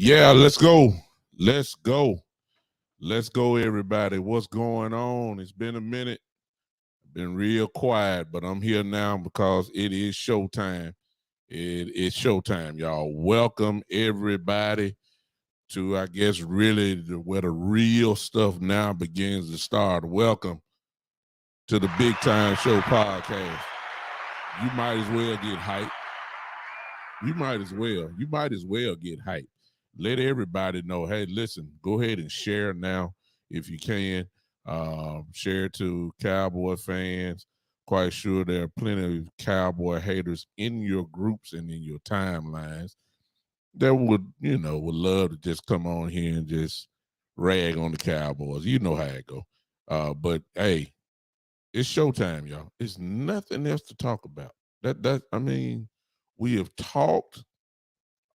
Yeah, let's go. Let's go. Let's go, everybody. What's going on? It's been a minute. Been real quiet, but I'm here now because it is showtime. It's showtime, y'all. Welcome, everybody, to, I guess, really where the real stuff now begins to start. Welcome to the Big Time Show podcast. You might as well get hyped. You might as well get hyped. Let everybody know, hey, listen, go ahead and share now if you can. Share to Cowboy fans. Quite sure there are plenty of Cowboy haters in your groups and in your timelines that would love to just come on here and just rag on the Cowboys. You know how it go. But hey, it's showtime, y'all. It's nothing else to talk about. I mean, we have talked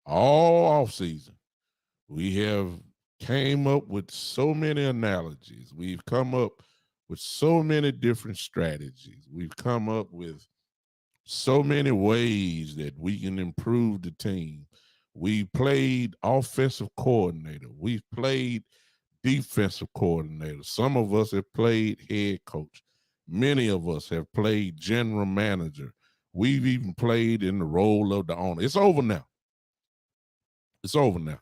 all off season. We have came up with so many analogies. We've come up with so many different strategies. We've come up with so many ways that we can improve the team. We played offensive coordinator. We've played defensive coordinator. Some of us have played head coach. Many of us have played general manager. We've even played in the role of the owner. It's over now. It's over now.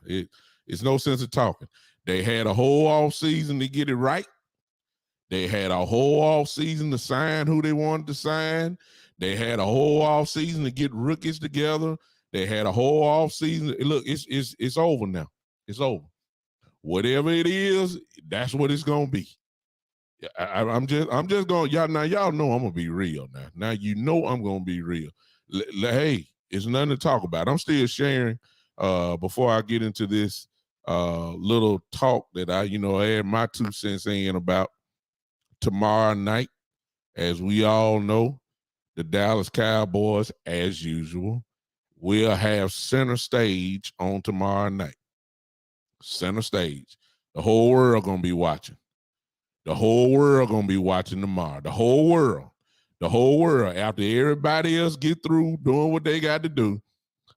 It's no sense of talking. They had a whole off season to get it right. They had a whole off season to sign who they wanted to sign. They had a whole off season to get rookies together. They had a whole off season. Look, it's over now. It's over. Whatever it is, that's what it's gonna be. I'm just going. Y'all know I'm gonna be real now. Now you know I'm gonna be real. Hey, it's nothing to talk about. I'm still sharing. Before I get into this little talk that I add my 2 cents in about tomorrow night. As we all know, the Dallas Cowboys, as usual, will have center stage on tomorrow night. Center stage. The whole world gonna be watching. The whole world gonna be watching tomorrow. The whole world. After everybody else get through doing what they got to do,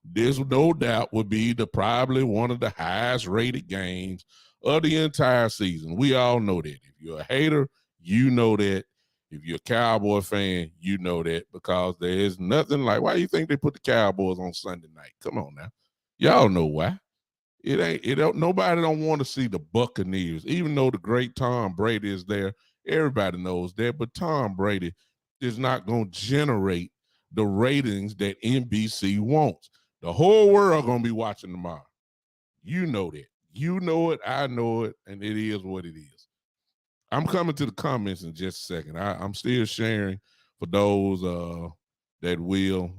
this no doubt would be probably one of the highest rated games of the entire season. We all know that. If you're a hater, you know that. If you're a Cowboy fan, you know that, because there is nothing like, why do you think they put the Cowboys on Sunday night? Come on now. Y'all know why. Nobody don't want to see the Buccaneers, even though the great Tom Brady is there. Everybody knows that, but Tom Brady is not going to generate the ratings that NBC wants. The whole world gonna be watching tomorrow. You know that. You know it. I know it, and it is what it is. I'm coming to the comments in just a second. I'm still sharing for those that will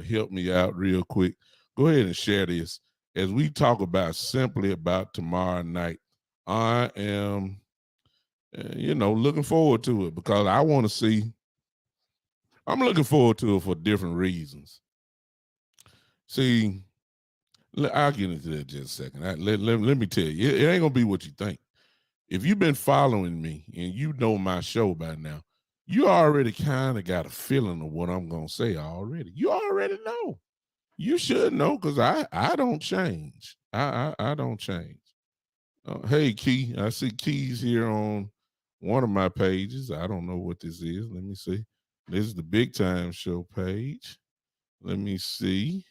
help me out real quick. Go ahead and share this as we talk simply about tomorrow night. I am, looking forward to it because I want to see. I'm looking forward to it for different reasons. See, I'll get into that in just a second. Let me tell you, it ain't gonna be what you think. If you've been following me and you know my show by now, you already kind of got a feeling of what I'm gonna say already. You already know. You should know, because I don't change. I don't change. Hey, Key, I see Keys here on one of my pages. I don't know what this is. Let me see. This is the Big Time Show page. Let me see.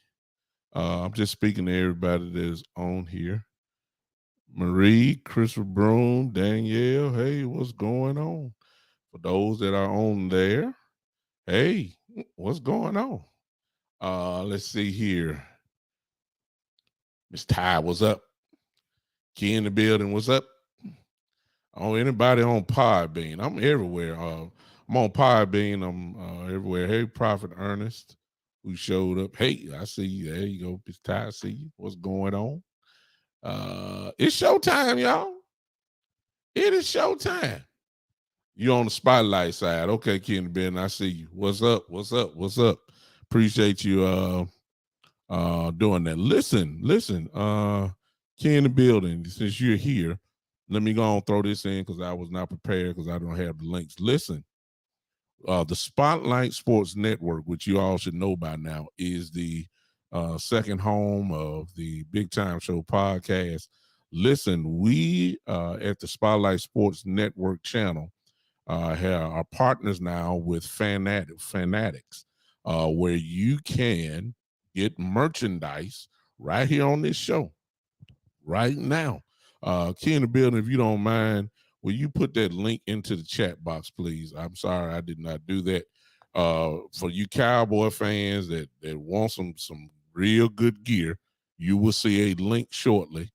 I'm just speaking to everybody that is on here. Marie, Christopher Broom, Danielle, hey, what's going on? For those that are on there, hey, what's going on? Let's see here. Miss Ty, what's up? Key in the building, what's up? Oh, anybody on Podbean? I'm everywhere. I'm on Podbean. I'm everywhere. Hey, Prophet Ernest, who showed up. Hey, I see you. There you go. Miss Ty, I see you. What's going on? It's showtime, y'all. It is showtime. You on the spotlight side. Okay, Ken Ben, I see you. What's up? Appreciate you doing that. Listen, Ken in the building, since you're here, let me go and throw this in because I was not prepared because I don't have the links. Listen, the Spotlight Sports Network, which you all should know by now, is the second home of the Big Time Show podcast. Listen, we at the Spotlight Sports Network channel are partners now with Fanatics, where you can get merchandise right here on this show right now. Key in the building, if you don't mind, will you put that link into the chat box, please? I'm sorry I did not do that. For you Cowboy fans that want some real good gear, you will see a link shortly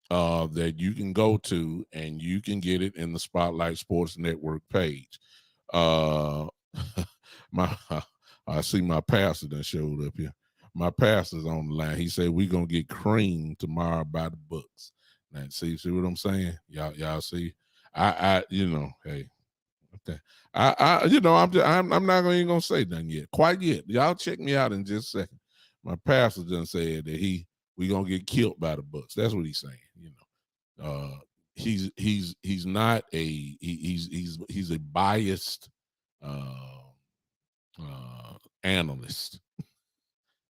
that you can go to, and you can get it in the Spotlight Sports Network page. I see my pastor that showed up here. My pastor's on the line. He said we're gonna get creamed tomorrow by the Bucs. Now, see what I'm saying? Y'all see? Hey, okay. I'm not gonna say nothing yet, quite yet. Y'all check me out in just a second. My pastor done said that we gonna get killed by the Bucs. That's what he's saying. He's not he's a biased analyst.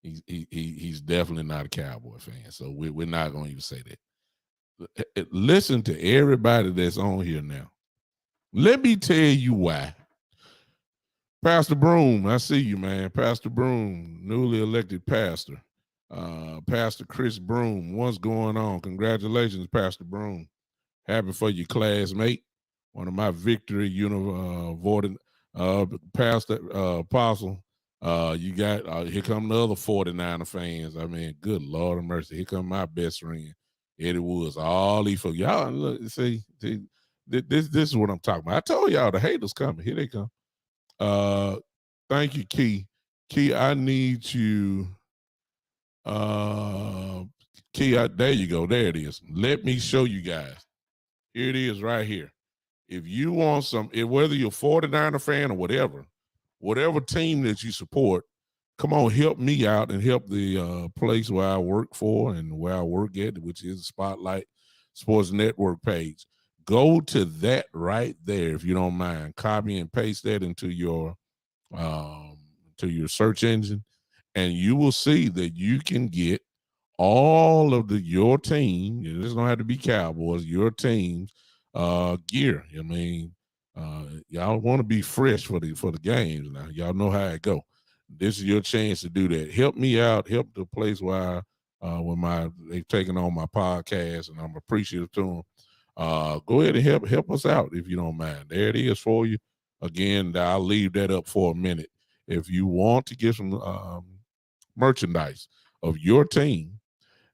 He's definitely not a Cowboy fan, so we're not going to even say that. Listen to everybody that's on here now. Let me tell you why. Pastor Broom, I see you, man. Pastor Broom, newly elected pastor. Pastor Chris Broom, what's going on? Congratulations, Pastor Broom. Happy for your classmate. One of my victory voted pastor apostle. You got here come the other 49er fans. I mean, good Lord of mercy. Here come my best friend, Eddie Woods. All these folks. Y'all look, see, this is what I'm talking about. I told y'all the haters coming. Here they come. Thank you, Key. Key, I need you. Key, there you go. There it is. Let me show you guys. Here it is right here. If you want whether you're a 49er fan or whatever team that you support, come on, help me out and help the place where I work for and where I work at, which is the Spotlight Sports Network page. Go to that right there, if you don't mind. Copy and paste that into your search engine, and you will see that you can get all of your team. It doesn't have to be Cowboys, your team's gear. I mean, y'all want to be fresh for the games now. Y'all know how it go. This is your chance to do that. Help me out. Help the place where they've taken on my podcast, and I'm appreciative to them. Go ahead and help us out if you don't mind. There it is for you. Again, I'll leave that up for a minute. If you want to get some merchandise of your team,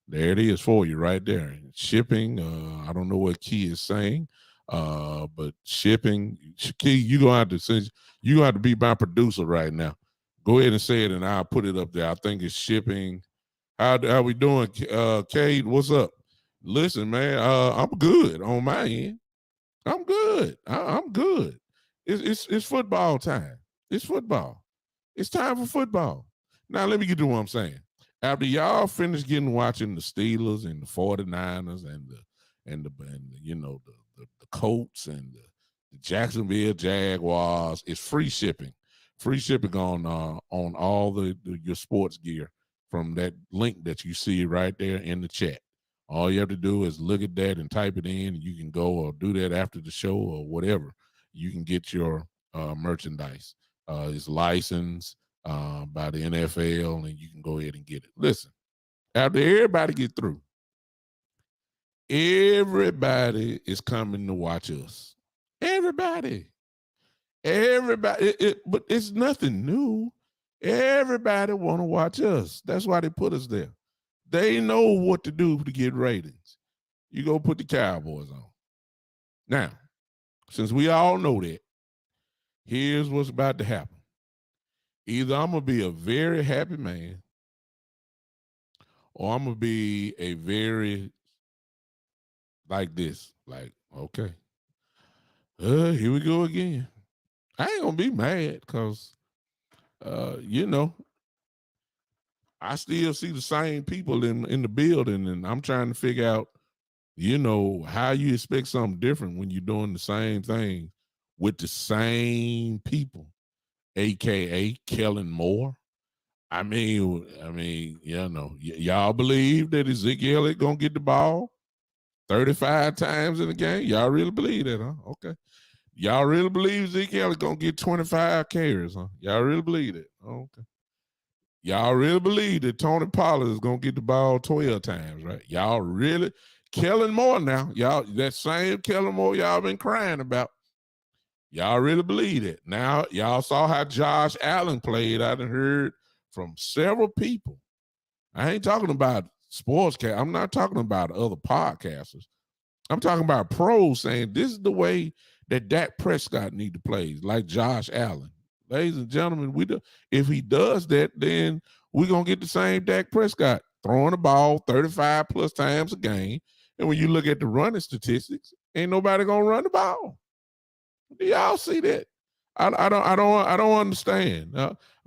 there it is for you right there. Shipping, I don't know what Key is saying, but shipping, Key, you're going to have to be my producer right now. Go ahead and say it, and I'll put it up there. I think it's shipping. How we doing, Cade? What's up? Listen, man, I'm good on my end. I'm good. I'm good. It's football time. It's football. It's time for football. Now, let me get to what I'm saying. After y'all finish watching the Steelers and the 49ers and the Colts and the Jacksonville Jaguars, it's free shipping. Free shipping on all your sports gear from that link that you see right there in the chat. All you have to do is look at that and type it in. You can go or do that after the show or whatever. You can get your merchandise. It's licensed by the NFL, and you can go ahead and get it. Listen, after everybody get through, everybody is coming to watch us. Everybody. But it's nothing new. Everybody want to watch us. That's why they put us there. They know what to do to get ratings. You go put the Cowboys on. Now, since we all know that, here's what's about to happen. Either I'm going to be a very happy man, or I'm going to be a very like this. Like, okay, here we go again. I ain't going to be mad because, I still see the same people in the building, and I'm trying to figure out, how you expect something different when you're doing the same thing with the same people, a.k.a. Kellen Moore, I mean, y'all believe that Ezekiel is gonna get the ball 35 times in the game? Y'all really believe that, huh? Okay. Y'all really believe Ezekiel is gonna get 25 carries, huh? Y'all really believe it? Okay. Y'all really believe that Tony Pollard is gonna get the ball 12 times, right? Y'all really Kellen Moore now. Y'all, that same Kellen Moore y'all been crying about. Y'all really believe it. Now, y'all saw how Josh Allen played. I done heard from several people. I ain't talking about sportscast. I'm not talking about other podcasters. I'm talking about pros saying this is the way that Dak Prescott need to play, like Josh Allen. Ladies and gentlemen, if he does that, then we're going to get the same Dak Prescott throwing the ball 35 plus times a game. And when you look at the running statistics, ain't nobody going to run the ball. Do y'all see that? I don't understand.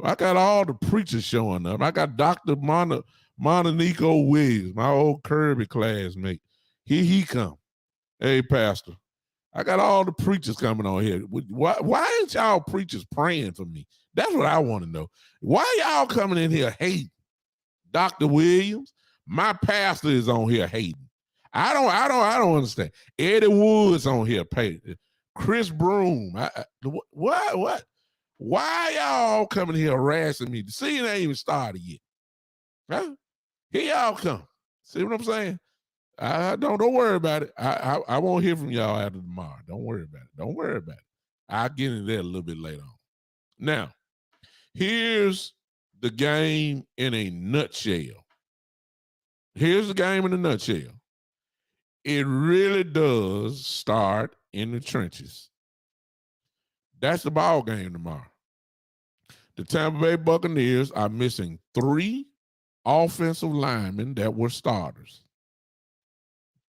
I got all the preachers showing up. I got Dr. Mononico Williams, my old Kirby classmate. He come. Hey, Pastor, I got all the preachers coming on here. Why ain't y'all preachers praying for me? That's what I want to know. Why y'all coming in here hating? Dr. Williams, my pastor is on here hating. I don't understand. Eddie Woods on here paying. Chris Broom. What? Why y'all coming here harassing me? The season ain't even started yet. Huh? Here y'all come. See what I'm saying? Don't worry about it. I won't hear from y'all after tomorrow. Don't worry about it. Don't worry about it. I'll get into that a little bit later on. Now, here's the game in a nutshell. Here's the game in a nutshell. It really does start in the trenches. That's the ball game tomorrow. The Tampa Bay Buccaneers are missing 3 offensive linemen that were starters.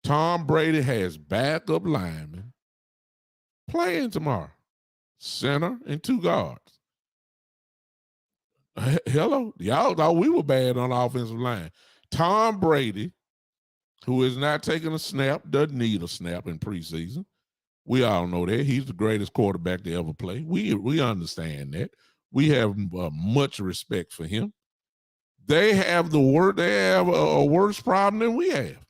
Tom Brady has backup linemen playing tomorrow, center and 2 guards. Hello, y'all thought we were bad on the offensive line. Tom Brady, who is not taking a snap, doesn't need a snap in preseason. We all know that. He's the greatest quarterback to ever play. We understand that. We have much respect for him. They have a worse problem than we have.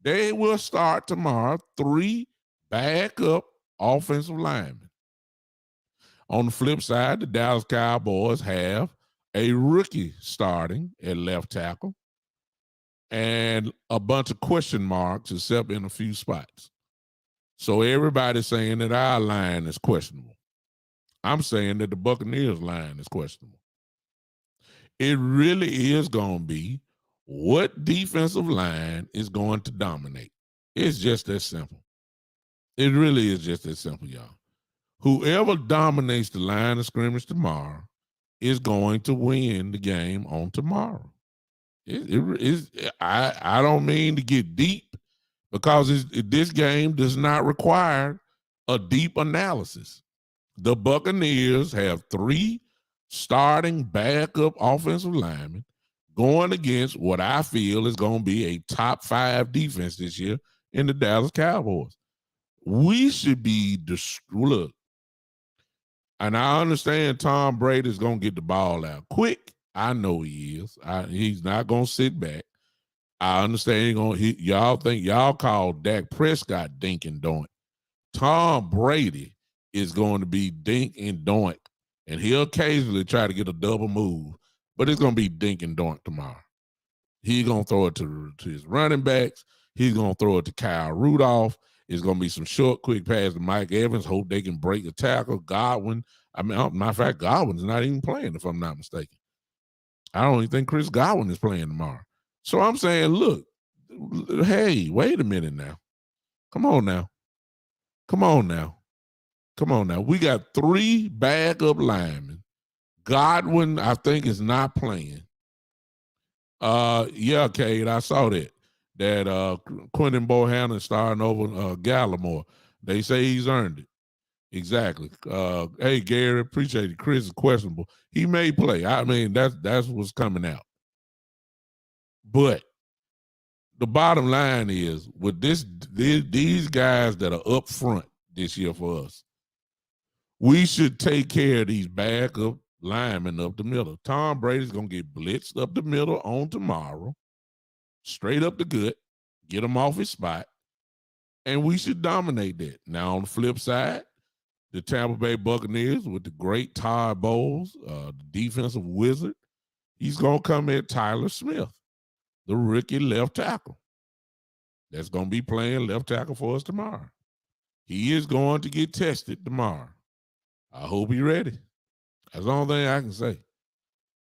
They will start tomorrow 3 backup offensive linemen. On the flip side, the Dallas Cowboys have a rookie starting at left tackle and a bunch of question marks except in a few spots. So everybody's saying that our line is questionable. I'm saying that the Buccaneers line is questionable. It really is going to be what defensive line is going to dominate. It's just that simple. It really is just that simple, y'all. Whoever dominates the line of scrimmage tomorrow is going to win the game on tomorrow. I don't mean to get deep because this game does not require a deep analysis. The Buccaneers have 3 starting backup offensive linemen going against what I feel is going to be a top 5 defense this year in the Dallas Cowboys. We should be look. And I understand Tom Brady is going to get the ball out quick. I know he is. He's not going to sit back. I understand y'all think y'all call Dak Prescott dink and doink. Tom Brady is going to be dink and doink, and he'll occasionally try to get a double move, but it's going to be dink and doink tomorrow. He's going to throw it to his running backs. He's going to throw it to Kyle Rudolph. It's going to be some short, quick pass to Mike Evans. Hope they can break the tackle. Godwin. Matter of fact, Godwin's not even playing, if I'm not mistaken. I don't even think Chris Godwin is playing tomorrow. So I'm saying, look, hey, wait a minute now. Come on now. We got 3 backup linemen. Godwin, I think, is not playing. Yeah, Cade, I saw that Quentin Bohannon starting over Gallimore. They say he's earned it. Exactly. Hey, Gary, appreciate it. Chris is questionable. He may play. I mean, that's what's coming out. But the bottom line is, with these guys that are up front this year for us, we should take care of these backup linemen up the middle. Tom Brady's going to get blitzed up the middle on tomorrow, straight up the gut, get him off his spot, and we should dominate that. Now, on the flip side, the Tampa Bay Buccaneers with the great Todd Bowles, the defensive wizard, he's going to come at Tyler Smith, the rookie left tackle. That's going to be playing left tackle for us tomorrow. He is going to get tested tomorrow. I hope he's ready. That's the only thing I can say.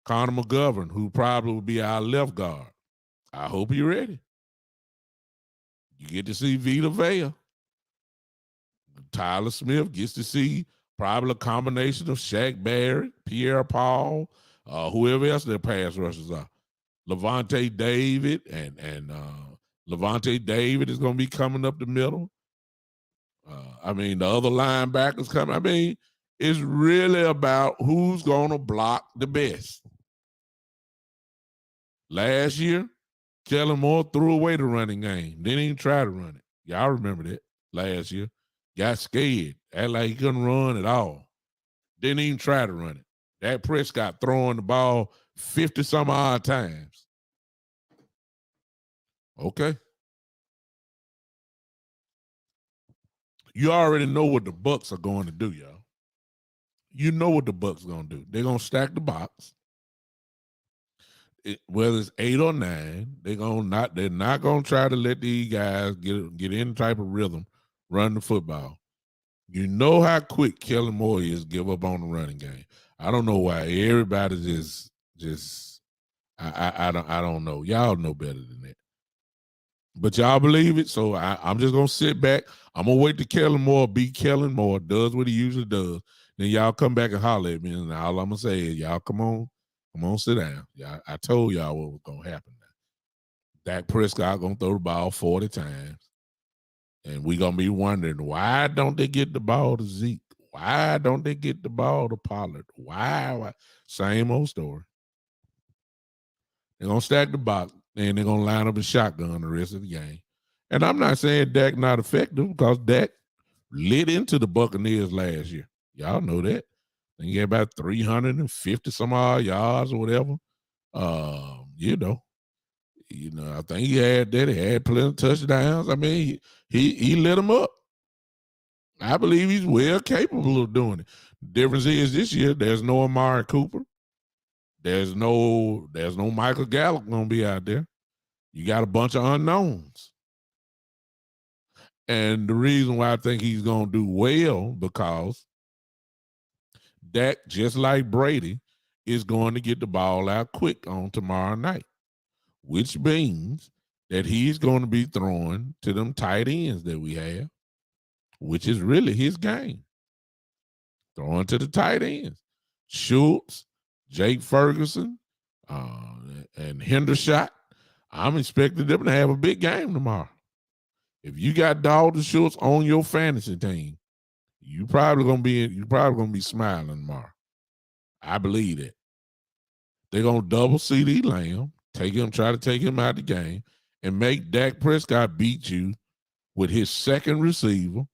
Connor McGovern, who probably will be our left guard, I hope he's ready. You get to see Vita Vea. Tyler Smith gets to see probably a combination of Shaq Barrett, Pierre Paul, whoever else their pass rushers are. Levante David and Levante David is going to be coming up the middle. The other linebackers coming. It's really about who's going to block the best. Last year, Kellen Moore threw away the running game. Didn't even try to run it. Y'all remember that last year. Got scared. Act like he couldn't run at all. Didn't even try to run it. Dak Prescott throwing the ball 50-some odd times. Okay. You already know what the Bucs are going to do, y'all. You know what the Bucs are going to do. They're going to stack the box. Whether it's 8 or 9, they're not going to try to let these guys get any type of rhythm, run the football. You know how quick Kellen Moore is give up on the running game. I don't know why everybody just I don't know. Y'all know better than that. But y'all believe it, so I'm just gonna sit back. I'm gonna wait till Kellen Moore be Kellen Moore, does what he usually does. Then y'all come back and holler at me, and all I'm gonna say is, y'all come on, sit down. Y'all, I told y'all what was gonna happen. Dak Prescott gonna throw the ball 40 times, and we gonna be wondering, why don't they get the ball to Zeke? Why don't they get the ball to Pollard? Why? Same old story. They're gonna stack the box, and they're gonna line up a shotgun the rest of the game. And I'm not saying Dak not effective, because Dak lit into the Buccaneers last year. Y'all know that. He had about 350 some odd yards or whatever. I think he had that. He had plenty of touchdowns. He lit them up. I believe he's well capable of doing it. The difference is this year there's no Amari Cooper. There's no Michael Gallup gonna be out there. You got a bunch of unknowns. And the reason why I think he's gonna do well, because Dak, just like Brady, is going to get the ball out quick on tomorrow night, which means that he's going to be throwing to them tight ends that we have, which is really his game. Throwing to the tight ends. Schultz, Jake Ferguson, and Hendershot. I'm expecting them to have a big game tomorrow. If you got Dalton Schultz on your fantasy team, you probably gonna be smiling tomorrow. I believe it. They're gonna double CD Lamb, try to take him out of the game, and make Dak Prescott beat you with his second receiver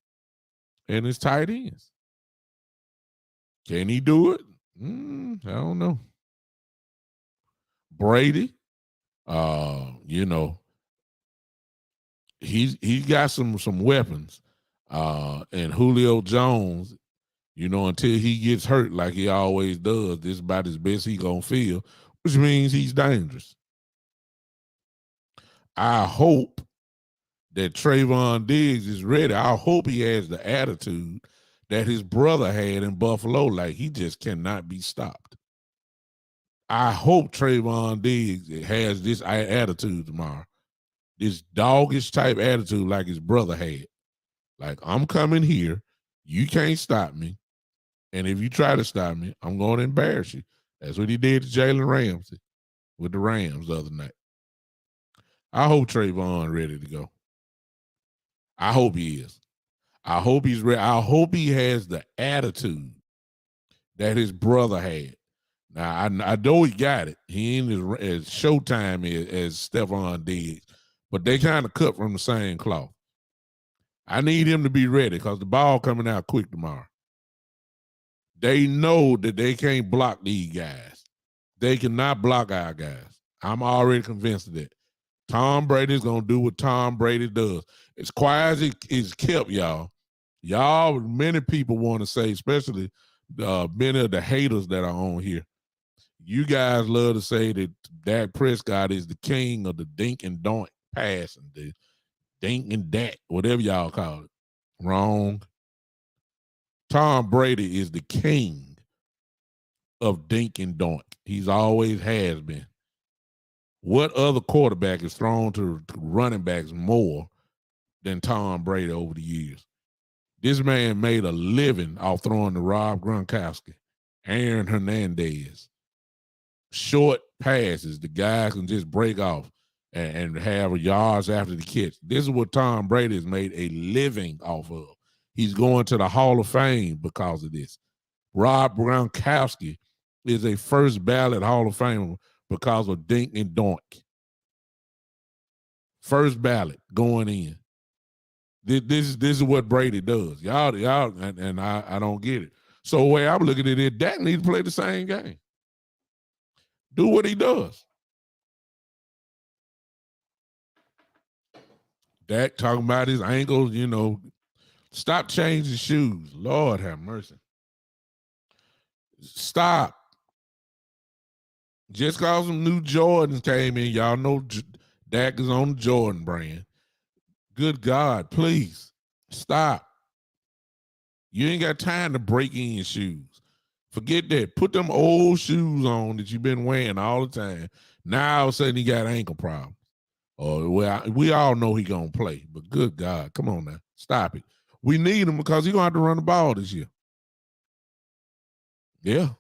and his tight ends. Can he do it? I don't know. Brady, he's got some weapons. And Julio Jones, until he gets hurt like he always does, this is about as best he gonna feel, which means he's dangerous. I hope that Trayvon Diggs is ready. I hope he has the attitude that his brother had in Buffalo, like he just cannot be stopped. I hope Trayvon Diggs has this attitude tomorrow, this doggish type attitude like his brother had. Like, I'm coming here, you can't stop me, and if you try to stop me, I'm going to embarrass you. That's what he did to Jalen Ramsey with the Rams the other night. I hope Trayvon ready to go. I hope he is. I hope he's ready. I hope he has the attitude that his brother had. Now, I know he got it. He ain't as Showtime as Stephon Diggs, but they kind of cut from the same cloth. I need him to be ready because the ball coming out quick tomorrow. They know that they can't block these guys. They cannot block our guys. I'm already convinced of that. Tom Brady's going to do what Tom Brady does. As quiet as it is kept, y'all, many people want to say, especially many of the haters that are on here, you guys love to say that Dak Prescott is the king of the dink and donk pass and the dink and dak, whatever y'all call it. Wrong. Tom Brady is the king of dink and donk. He's always has been. What other quarterback is thrown to running backs more than Tom Brady over the years? This man made a living off throwing to Rob Gronkowski, Aaron Hernandez. Short passes, the guys can just break off and have yards after the catch. This is what Tom Brady has made a living off of. He's going to the Hall of Fame because of this. Rob Gronkowski is a first ballot Hall of Famer because of dink and donk. First ballot going in. This is what Brady does. Y'all, and I don't get it. So the way I'm looking at it, Dak needs to play the same game. Do what he does. Dak talking about his ankles, stop changing shoes. Lord have mercy. Stop. Just because some new Jordans came in, y'all know Dak is on the Jordan brand. Good God, please stop. You ain't got time to break in your shoes. Forget that. Put them old shoes on that you've been wearing all the time. Now all of a sudden he got ankle problems. We all know he gonna play, but good God, come on now, stop it. We need him because he's gonna have to run the ball this year. Yeah,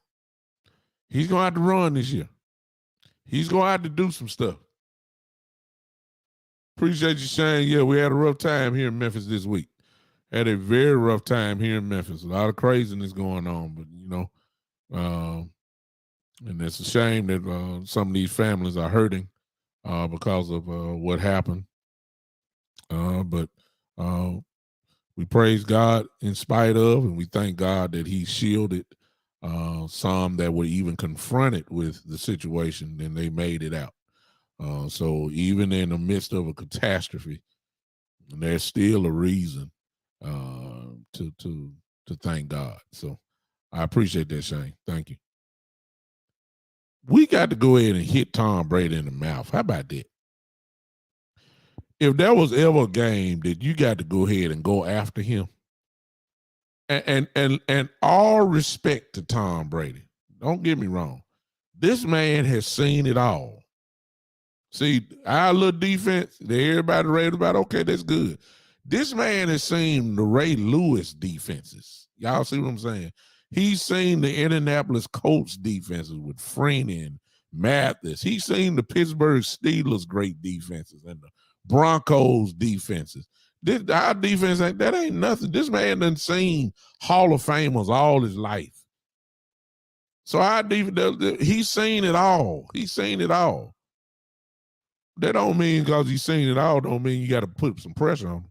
he's gonna have to run this year. He's gonna have to do some stuff. Appreciate you, Shane. Yeah, we had a rough time here in Memphis this week. Had a very rough time here in Memphis. A lot of craziness going on, but and it's a shame that some of these families are hurting because of what happened. But we praise God in spite of, and we thank God that he shielded some that were even confronted with the situation, and they made it out. So even in the midst of a catastrophe, there's still a reason to thank God. So I appreciate that, Shane. Thank you. We got to go ahead and hit Tom Brady in the mouth. How about that? If there was ever a game that you got to go ahead and go after him, and all respect to Tom Brady, don't get me wrong, this man has seen it all. See, our little defense that everybody raved about, okay, that's good. This man has seen the Ray Lewis defenses. Y'all see what I'm saying? He's seen the Indianapolis Colts defenses with Freeney and Mathis. He's seen the Pittsburgh Steelers great defenses and the Broncos defenses. Our defense, that ain't nothing. This man done seen Hall of Famers all his life. So our defense, he's seen it all. He's seen it all. That don't mean because he's seen it all, don't mean you got to put some pressure on him.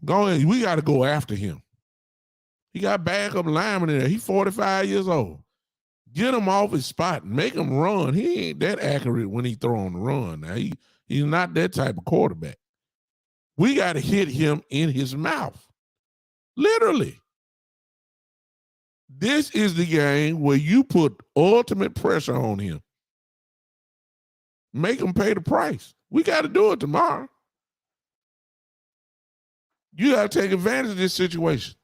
Go ahead. We got to go after him. He got backup lineman in there. He's 45 years old. Get him off his spot and make him run. He ain't that accurate when he throw on the run. Now, he's not that type of quarterback. We got to hit him in his mouth. Literally. This is the game where you put ultimate pressure on him. Make him pay the price. We got to do it tomorrow. You got to take advantage of this situation.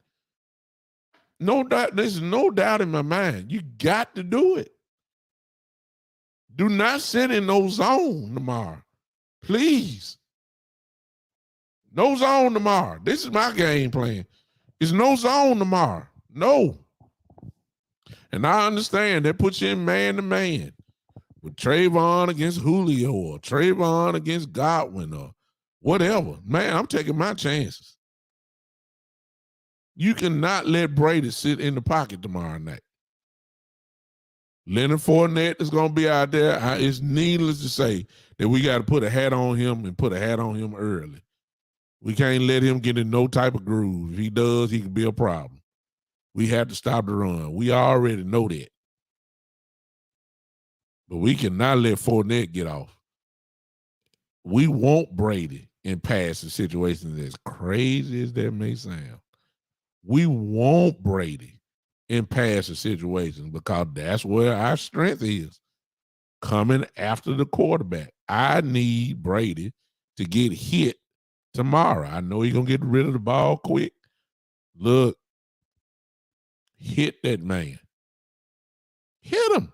No doubt, there's no doubt in my mind. You got to do it. Do not sit in no zone tomorrow. Please. No zone tomorrow. This is my game plan. It's no zone tomorrow. No. And I understand that puts you in man to man with Trayvon against Julio or Trayvon against Godwin or whatever. Man, I'm taking my chances. You cannot let Brady sit in the pocket tomorrow night. Leonard Fournette is going to be out there. It's needless to say that we got to put a hat on him and put a hat on him early. We can't let him get in no type of groove. If he does, he can be a problem. We have to stop the run. We already know that. But we cannot let Fournette get off. We want Brady in passing situations, as crazy as that may sound. We want Brady in passing situations because that's where our strength is, coming after the quarterback. I need Brady to get hit tomorrow. I know he's going to get rid of the ball quick. Look, hit that man. Hit him.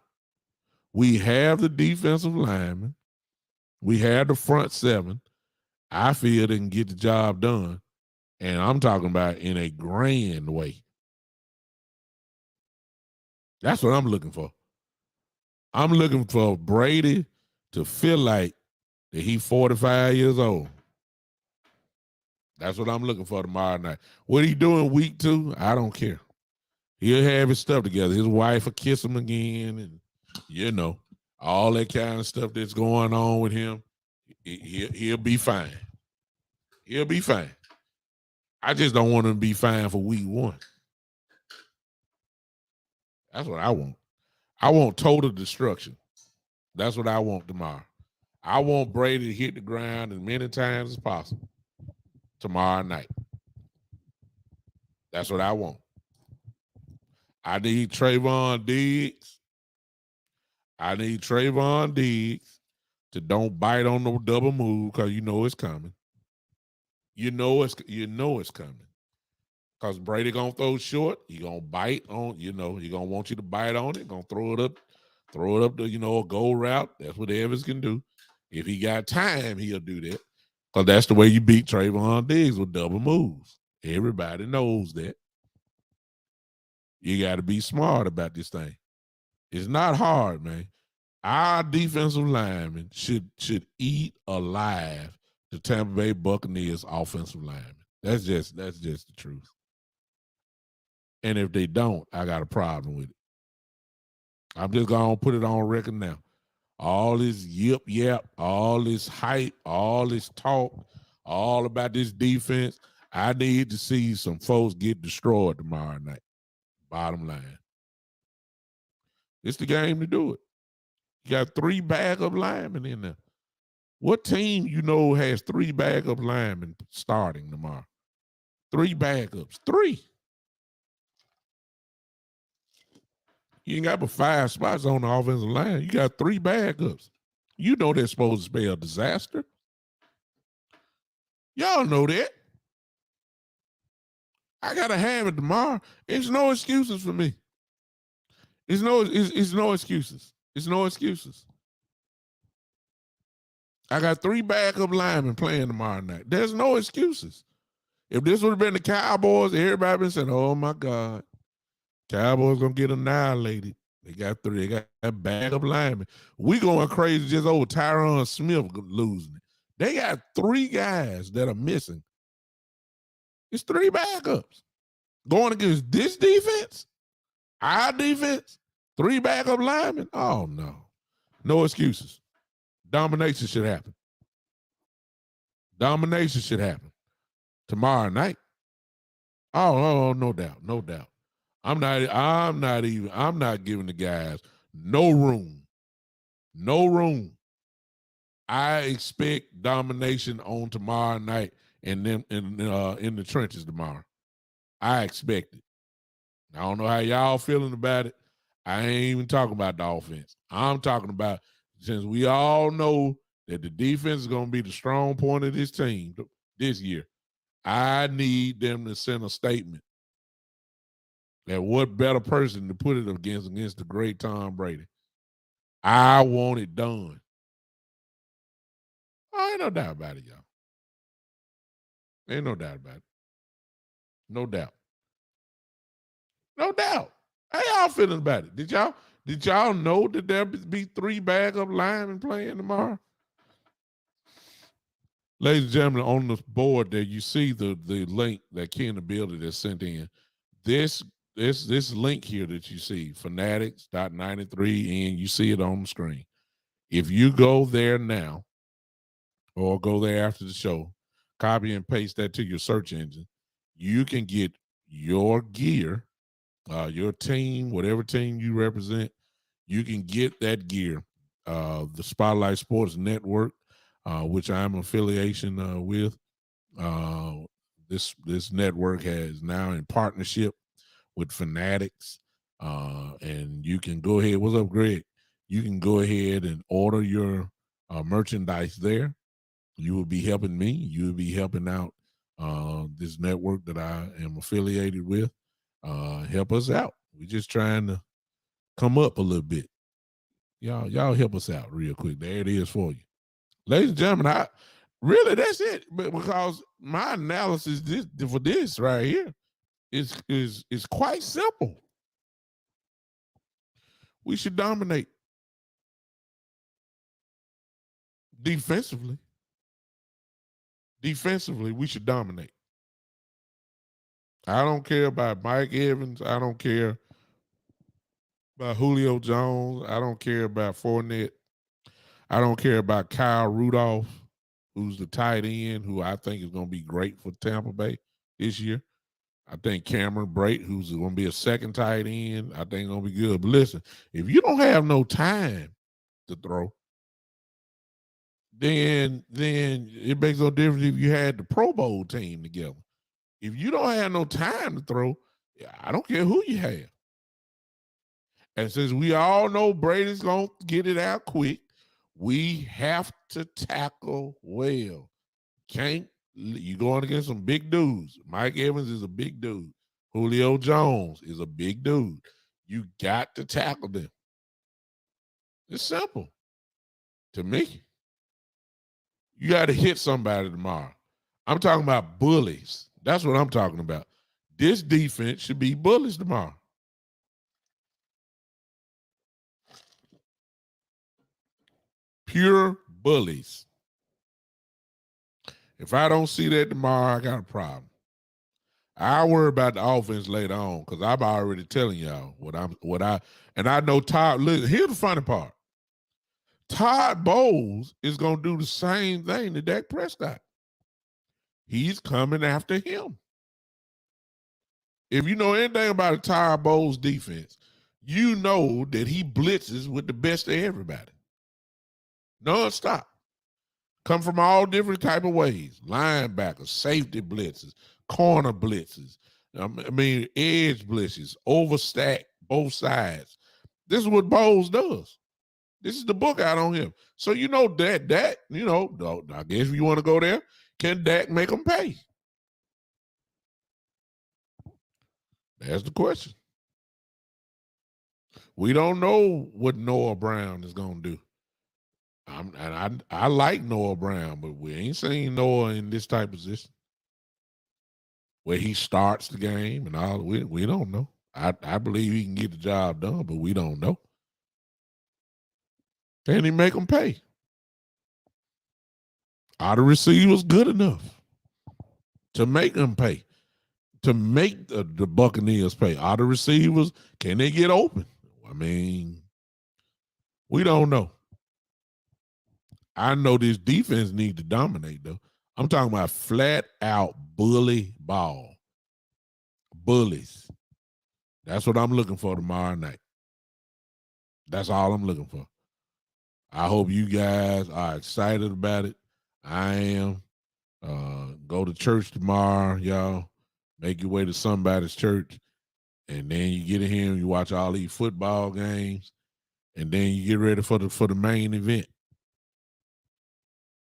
We have the defensive linemen. We have the front seven. I feel they can get the job done. And I'm talking about in a grand way. That's what I'm looking for. I'm looking for Brady to feel like that he's 45 years old. That's what I'm looking for tomorrow night. What he doing week 2, I don't care. He'll have his stuff together. His wife will kiss him again, and all that kind of stuff that's going on with him. He'll be fine. He'll be fine. I just don't want him to be fine for week 1. That's what I want. I want total destruction. That's what I want tomorrow. I want Brady to hit the ground as many times as possible tomorrow night. That's what I want. I need Trayvon Diggs. To don't bite on no double move because you know it's coming. You know it's coming. Because Brady gonna throw short. He gonna bite on, he gonna want you to bite on it, gonna throw it up to, a goal route. That's what Evans can do. If he got time, he'll do that. Because that's the way you beat Trayvon Diggs, with double moves. Everybody knows that. You got to be smart about this thing. It's not hard, man. Our defensive linemen should eat alive the Tampa Bay Buccaneers offensive linemen. That's just the truth. And if they don't, I got a problem with it. I'm just going to put it on record now. All this yap, all this hype, all this talk, all about this defense, I need to see some folks get destroyed tomorrow night. Bottom line. It's the game to do it. You got 3 backup linemen in there. What team has 3 backup linemen starting tomorrow? 3 backups. 3. You ain't got but 5 spots on the offensive line. You got 3 backups. You know they're supposed to spell disaster. Y'all know that. I gotta have it tomorrow. It's no excuses for me. It's no excuses. It's no excuses. I got 3 backup linemen playing tomorrow night. There's no excuses. If this would have been the Cowboys, everybody been saying, "Oh my God, Cowboys gonna get annihilated." They got 3. They got that backup linemen. We going crazy just over Tyron Smith losing it. They got 3 guys that are missing. It's 3 backups going against this defense, our defense. 3 backup linemen. Oh no, no excuses. Domination should happen. Domination should happen tomorrow night. Oh, no doubt, no doubt. I'm not giving the guys no room. No room. I expect domination on tomorrow night and them in the trenches tomorrow. I expect it. I don't know how y'all feeling about it. I ain't even talking about the offense. I'm talking about, since we all know that the defense is going to be the strong point of this team this year, I need them to send a statement that what better person to put it against the great Tom Brady. I want it done. Oh, ain't no doubt about it, y'all. Ain't no doubt about it. No doubt. No doubt. How y'all feeling about it? Did y'all know that there'll be 3 backup linemen playing tomorrow? Ladies and gentlemen, on the board there, you see the link that Ken Ability has sent in. This link here that you see, fanatics.93, and you see it on the screen. If you go there now, or go there after the show, copy and paste that to your search engine, you can get your gear your team, whatever team you represent, you can get that gear. The Spotlight Sports Network, which I'm affiliation with, uh, this network has now in partnership with Fanatics, and you can go ahead. What's up, Greg? You can go ahead and order your merchandise there. You will be helping me. You will be helping out this network that I am affiliated with. Help us out. We're just trying to come up a little bit. Y'all help us out real quick. There it is for you. Ladies and gentlemen, that's it. But because my analysis for this right here is quite simple. We should dominate defensively. Defensively, we should dominate. I don't care about Mike Evans. I don't care about Julio Jones. I don't care about Fournette. I don't care about Kyle Rudolph, who's the tight end, who I think is going to be great for Tampa Bay this year. I think Cameron Brate, who's going to be a second tight end, I think going to be good. But listen, if you don't have no time to throw, then it makes no difference if you had the Pro Bowl team together. If you don't have no time to throw, I don't care who you have. And since we all know Brady's going to get it out quick, we have to tackle well. You going against some big dudes. Mike Evans is a big dude. Julio Jones is a big dude. You got to tackle them. It's simple. To me, you got to hit somebody tomorrow. I'm talking about bullies. That's what I'm talking about. This defense should be bullies tomorrow. Pure bullies. If I don't see that tomorrow, I got a problem. I'll worry about the offense later on because I'm already telling y'all and I know Todd. Listen, here's the funny part. Todd Bowles is going to do the same thing to Dak Prescott. He's coming after him. If you know anything about a Todd Bowles defense, you know that he blitzes with the best of everybody. Non-stop. Come from all different type of ways. Linebackers, safety blitzes, corner blitzes. Edge blitzes, overstack both sides. This is what Bowles does. This is the book out on him. So you know that, I guess if you want to go there, can Dak make them pay? That's the question. We don't know what Noah Brown is going to do. I like Noah Brown, but we ain't seen Noah in this type of position where he starts the game and all. We don't know. I believe he can get the job done, but we don't know. Can he make them pay? Are the receivers good enough to make them pay? To make the Buccaneers pay? Are the receivers, can they get open? We don't know. I know this defense needs to dominate, though. I'm talking about flat out bully ball. Bullies. That's what I'm looking for tomorrow night. That's all I'm looking for. I hope you guys are excited about it. I am. Go to church tomorrow, y'all. Make your way to somebody's church. And then you get in here and you watch all these football games. And then you get ready for the main event.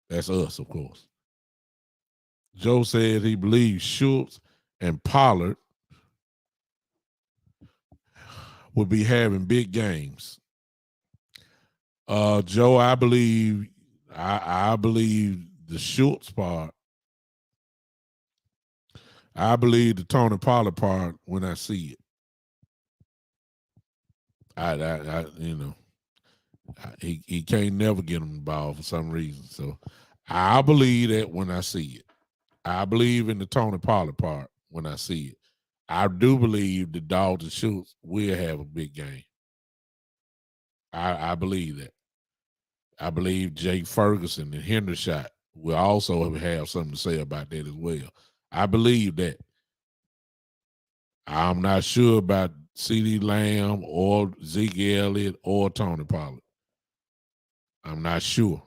That's us, of course. Joe says he believes Schultz and Pollard will be having big games. Joe, I believe the Schultz part. I believe the Tony Pollard part when I see it. He can't never get him the ball for some reason. So I believe that when I see it. I believe in the Tony Pollard part when I see it. I do believe the Dalton Schultz will have a big game. I believe that. I believe Jake Ferguson and Hendershot will also have something to say about that as well. I believe that. I'm not sure about CeeDee Lamb or Zeke Elliott or Tony Pollard. I'm not sure.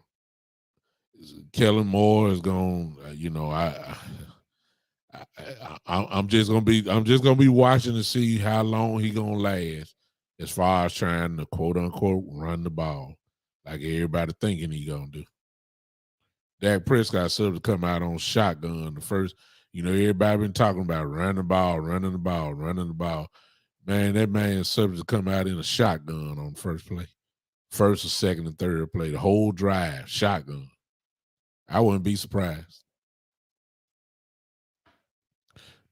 Kellen Moore is going. I'm just gonna be watching to see how long he gonna last, as far as trying to quote unquote run the ball, like everybody thinking he gonna do. Dak Prescott sort of come out on shotgun the first. Everybody been talking about running the ball. Man, that man subject to come out in a shotgun on the first play. First or second and third play. The whole drive, shotgun. I wouldn't be surprised.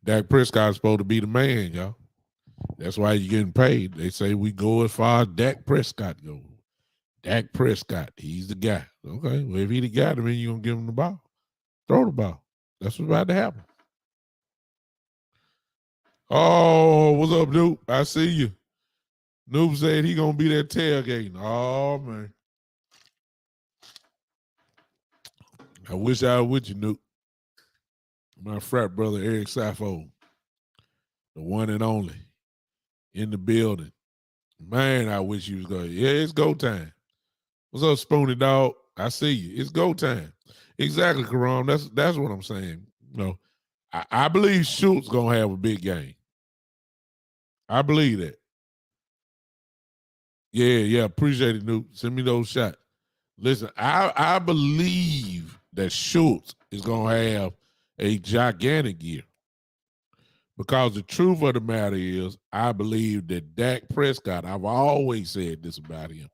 Dak Prescott's supposed to be the man, y'all. That's why you're getting paid. They say we go as far as Dak Prescott goes. Dak Prescott, he's the guy. Okay, well, if he the guy, then you're going to give him the ball. Throw the ball. That's what's about to happen. Oh, what's up, Noob? I see you. Noob said he gonna be there tailgating. Oh man. I wish I was with you, Noob. My frat brother Eric Safo, the one and only, in the building. Man, I wish you was going. Yeah, it's go time. What's up, Spoony Dog? I see you. It's go time. Exactly, Karam. That's what I'm saying. I believe Schultz gonna have a big game. I believe that. Yeah, appreciate it, Noob. Send me those shots. Listen, I believe that Schultz is going to have a gigantic year, because the truth of the matter is, I believe that Dak Prescott, I've always said this about him,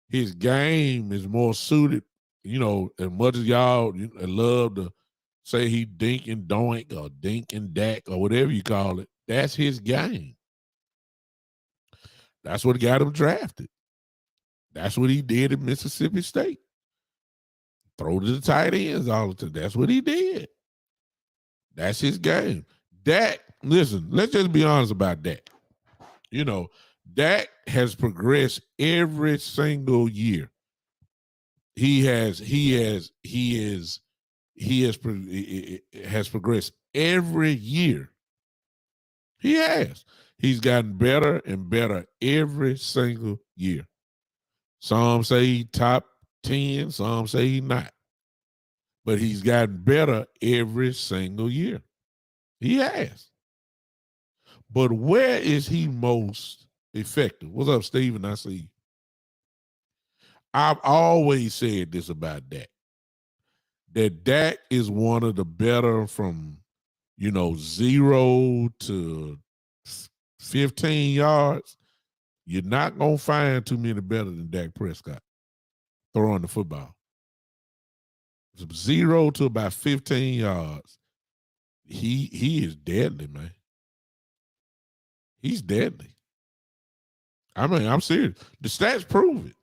his game is more suited, as much as y'all love to say he dink and doink or dink and dak or whatever you call it, that's his game. That's what got him drafted. That's what he did at Mississippi State. Throw to the tight ends all the time. That's what he did. That's his game. Dak, listen, let's just be honest about Dak. Dak has progressed every single year. He has progressed every year. He has. He's gotten better and better every single year. Some say he top 10, some say he's not. But he's gotten better every single year. He has. But where is he most effective? What's up, Steven? I see you. I've always said this about Dak, that Dak is one of the better from, 0 to 15 yards. You're not going to find too many better than Dak Prescott throwing the football. From 0 to about 15 yards, he is deadly, man. He's deadly. I mean, I'm serious. The stats prove it.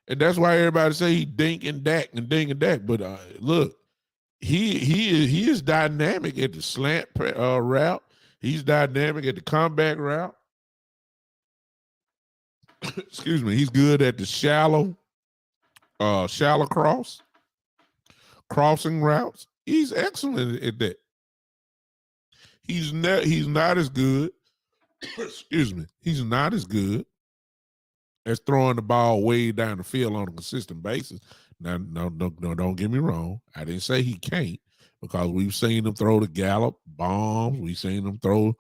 And that's why everybody say he dink and dak. But look, he is dynamic at the slant route. He's dynamic at the comeback route. Excuse me. He's good at the shallow crossing routes. He's excellent at that. He's not as good. Excuse me. He's not as good as throwing the ball way down the field on a consistent basis. Now, no, don't get me wrong. I didn't say he can't, because we've seen him throw the Gallup bombs. We've seen him throw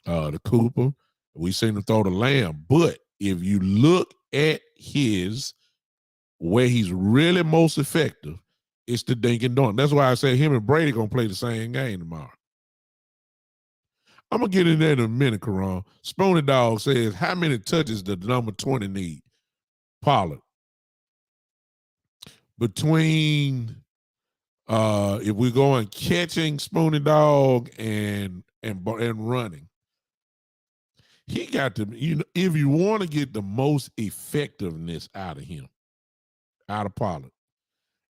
the Cooper. We've seen him throw the Lamb. But if you look at where he's really most effective, it's the dink and dunk. That's why I say him and Brady going to play the same game tomorrow. I'm going to get in there in a minute, Karan. Spony Dog says, how many touches does the number 20 need? Pollard. Between, if we're going catching Spony Dog and running, he got to, if you want to get the most effectiveness out of him, out of Pollard,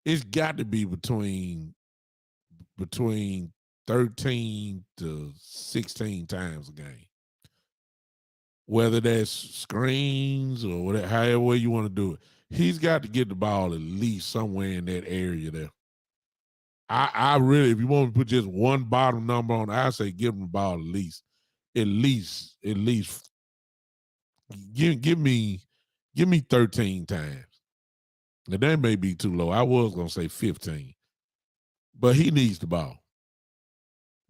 it's got to be between 13 to 16 times a game. Whether that's screens or whatever, however way you want to do it. He's got to get the ball at least somewhere in that area there. I really, if you want to put just one bottom number on, I say give him the ball at least give me 13 times. Now that may be too low. I was gonna say 15, but he needs the ball.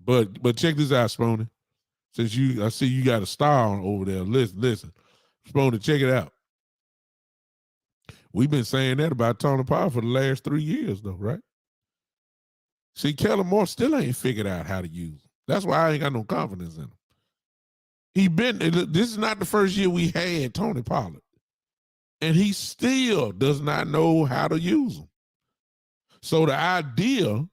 But check this out, Spoonie. Since I see you got a star on over there. Listen, Spoonie, check it out. We've been saying that about Tony Pollard for the last 3 years, though, right? See, Kellen Moore still ain't figured out how to use him. That's why I ain't got no confidence in him. This is not the first year we had Tony Pollard, and he still does not know how to use them. So the idea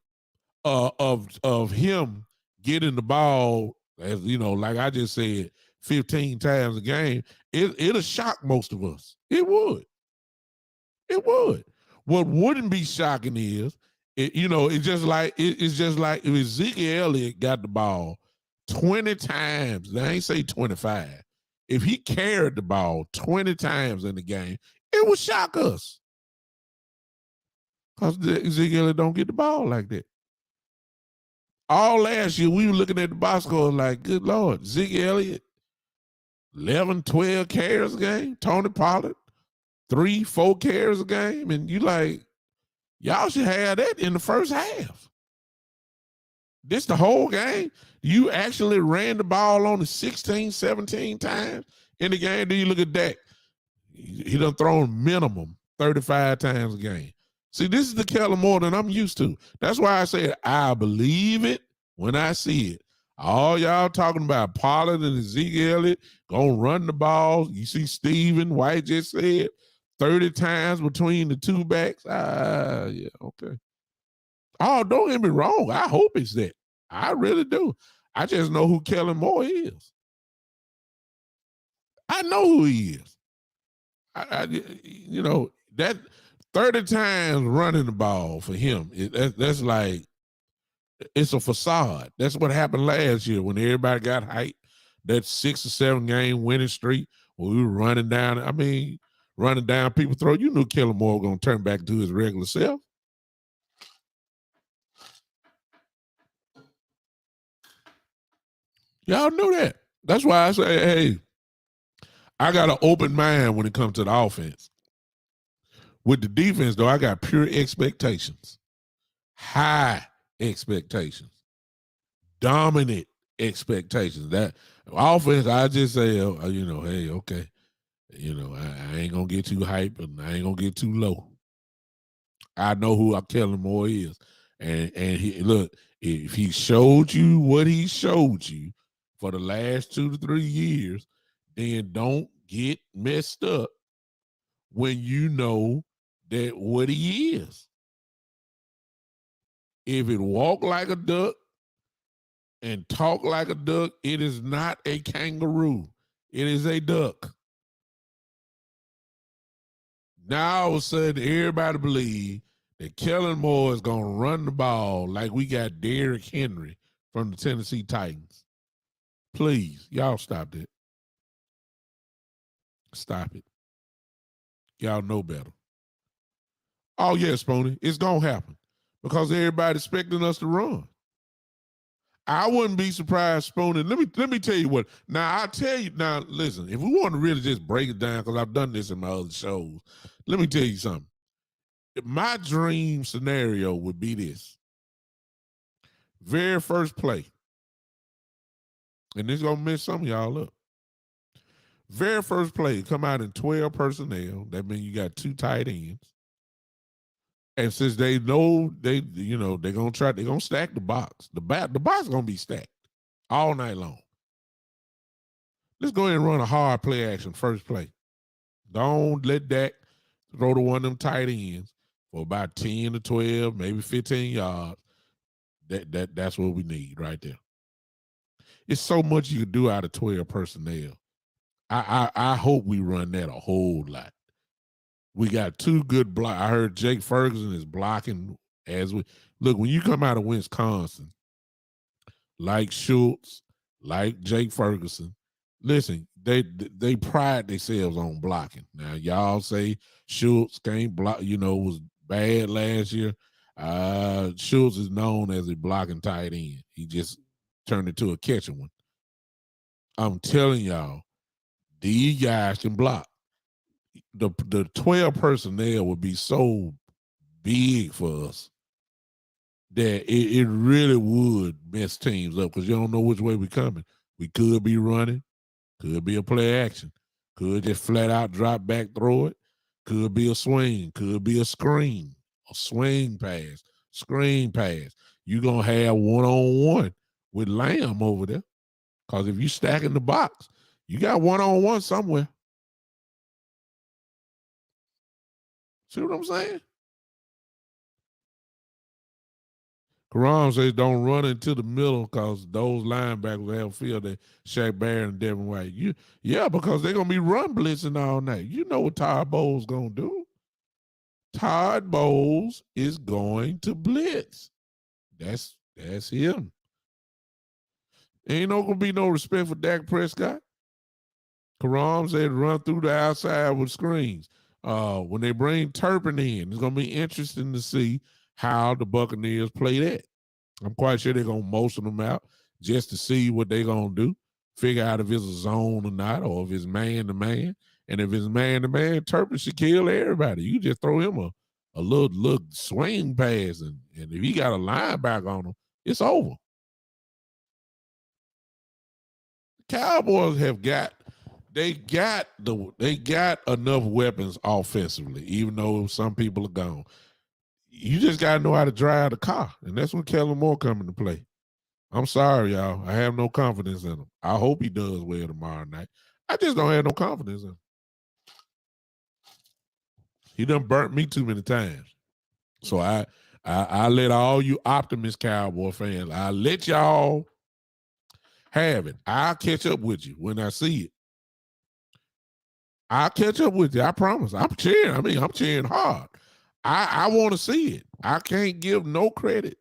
of him getting the ball, as you know, like I just said, 15 times a game, it'll shock most of us. It would. It would. What wouldn't be shocking is, it's just like if Ezekiel Elliott got the ball 20 times, I ain't say 25. If he carried the ball 20 times in the game, it would shock us. Because Ezekiel Elliott don't get the ball like that. All last year, we were looking at the box score like, good Lord, Ezekiel Elliott, 11, 12 carries a game. Tony Pollard, 3, 4 carries a game. And you like, y'all should have that in the first half. This the whole game. You actually ran the ball on it 16, 17 times in the game. Then you look at Dak. He done thrown minimum 35 times a game. See, this is the Kellen Moore that I'm used to. That's why I said I believe it when I see it. All y'all talking about Pollard and Ezekiel Elliott gonna run the ball. You see Stephen White just said 30 times between the two backs. Yeah, okay. Oh, don't get me wrong. I hope it's that. I really do. I just know who Kellen Moore is. I know who he is. That 30 times running the ball for him, that's like, it's a facade. That's what happened last year when everybody got hyped. That 6 or 7 game winning streak when we were running down. I mean, running down people's throat. You knew Kellen Moore was going to turn back to his regular self. Y'all knew that. That's why I say, hey, I got an open mind when it comes to the offense. With the defense, though, I got pure expectations. High expectations. Dominant expectations. That offense, I just say, hey, okay. I ain't going to get too hype and I ain't going to get too low. I know who Kellen Moore is. And he look, if he showed you what he showed you for the last 2 to 3 years, then don't get messed up when you know that what he is. If it walk like a duck and talk like a duck, it is not a kangaroo. It is a duck. Now all of a sudden, everybody believe that Kellen Moore is going to run the ball like we got Derrick Henry from the Tennessee Titans. Please, y'all stop that. Stop it. Y'all know better. Oh, yeah, Spoonie, it's going to happen because everybody's expecting us to run. I wouldn't be surprised, Spoonie. Let me tell you what. Now, I'll tell you. Now, listen, if we want to really just break it down, because I've done this in my other shows, let me tell you something. My dream scenario would be this. Very first play, and this is going to mess some of y'all up. Very first play, come out in 12 personnel. That means you got 2 tight ends. And since they know they're going to stack the box. The box is going to be stacked all night long. Let's go ahead and run a hard play action first play. Don't let Dak throw to one of them tight ends for about 10 to 12, maybe 15 yards. That's what we need right there. It's so much you can do out of 12 personnel. I hope we run that a whole lot. We got 2 good blocks. I heard Jake Ferguson is blocking as we look. When you come out of Wisconsin, like Schultz, like Jake Ferguson, listen, they pride themselves on blocking. Now y'all say Schultz can't block, was bad last year. Schultz is known as a blocking tight end. He just turned into a catching one. I'm telling y'all, these guys can block. The 12 personnel would be so big for us that it really would mess teams up because you don't know which way we're coming. We could be running, could be a play action, could just flat out drop back, throw it, could be a swing, could be a screen, a swing pass, screen pass. You're going to have one-on-one with Lamb over there because if you stack in the box, you got one-on-one somewhere. See what I'm saying? Karam says don't run into the middle because those linebackers have feel that Shaq Barrett and Devin White. Yeah, because they're gonna be run blitzing all night. You know what Todd Bowles gonna do? Todd Bowles is going to blitz. That's him. Ain't no gonna be no respect for Dak Prescott. Karam said run through the outside with screens. When they bring Turpin in, it's gonna be interesting to see how the Buccaneers play that. I'm quite sure they're going to motion them out just to see what they're going to do, figure out if it's a zone or not, or if it's man-to-man. And if it's man-to-man, Turpin should kill everybody. You just throw him a little swing pass, and if he got a linebacker on him, it's over. The Cowboys they got enough weapons offensively, even though some people are gone. You just got to know how to drive the car, and that's when Kellen Moore come into play. I'm sorry, y'all. I have no confidence in him. I hope he does well tomorrow night. I just don't have no confidence in him. He done burnt me too many times. So I let all you optimist Cowboy fans, I let y'all have it. I'll catch up with you when I see it. I'll catch up with you. I promise. I'm cheering. I'm cheering hard. I want to see it. I can't give no credit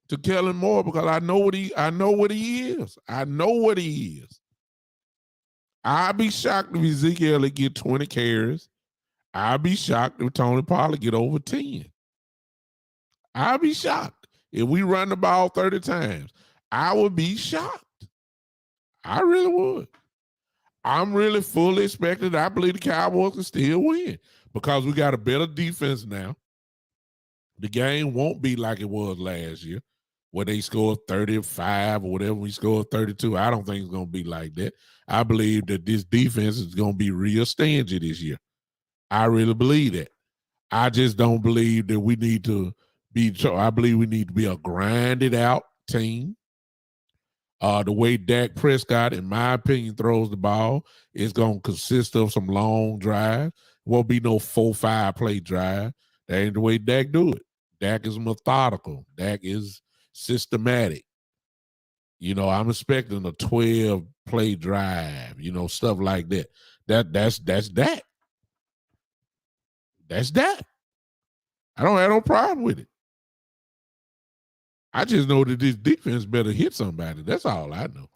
to Kellen Moore because I know what he is. I know what he is. I'd be shocked if Ezekiel Elliott get 20 carries. I'd be shocked if Tony Pollard get over 10. I'd be shocked if we run the ball 30 times. I would be shocked. I really would. I'm really fully expecting. I believe the Cowboys can still win because we got a better defense now. The game won't be like it was last year, where they scored 35 or whatever. We scored 32. I don't think it's going to be like that. I believe that this defense is going to be real stingy this year. I really believe that. I just don't believe that we need to be. I believe we need to be a grinded out team. The way Dak Prescott, in my opinion, throws the ball is going to consist of some long drives. Won't be no 4-5 play drive. That ain't the way Dak do it. Dak is methodical. Dak is systematic. I'm expecting a 12 play drive. Stuff like that. That's Dak. That's Dak. I don't have no problem with it. I just know that this defense better hit somebody. That's all I know.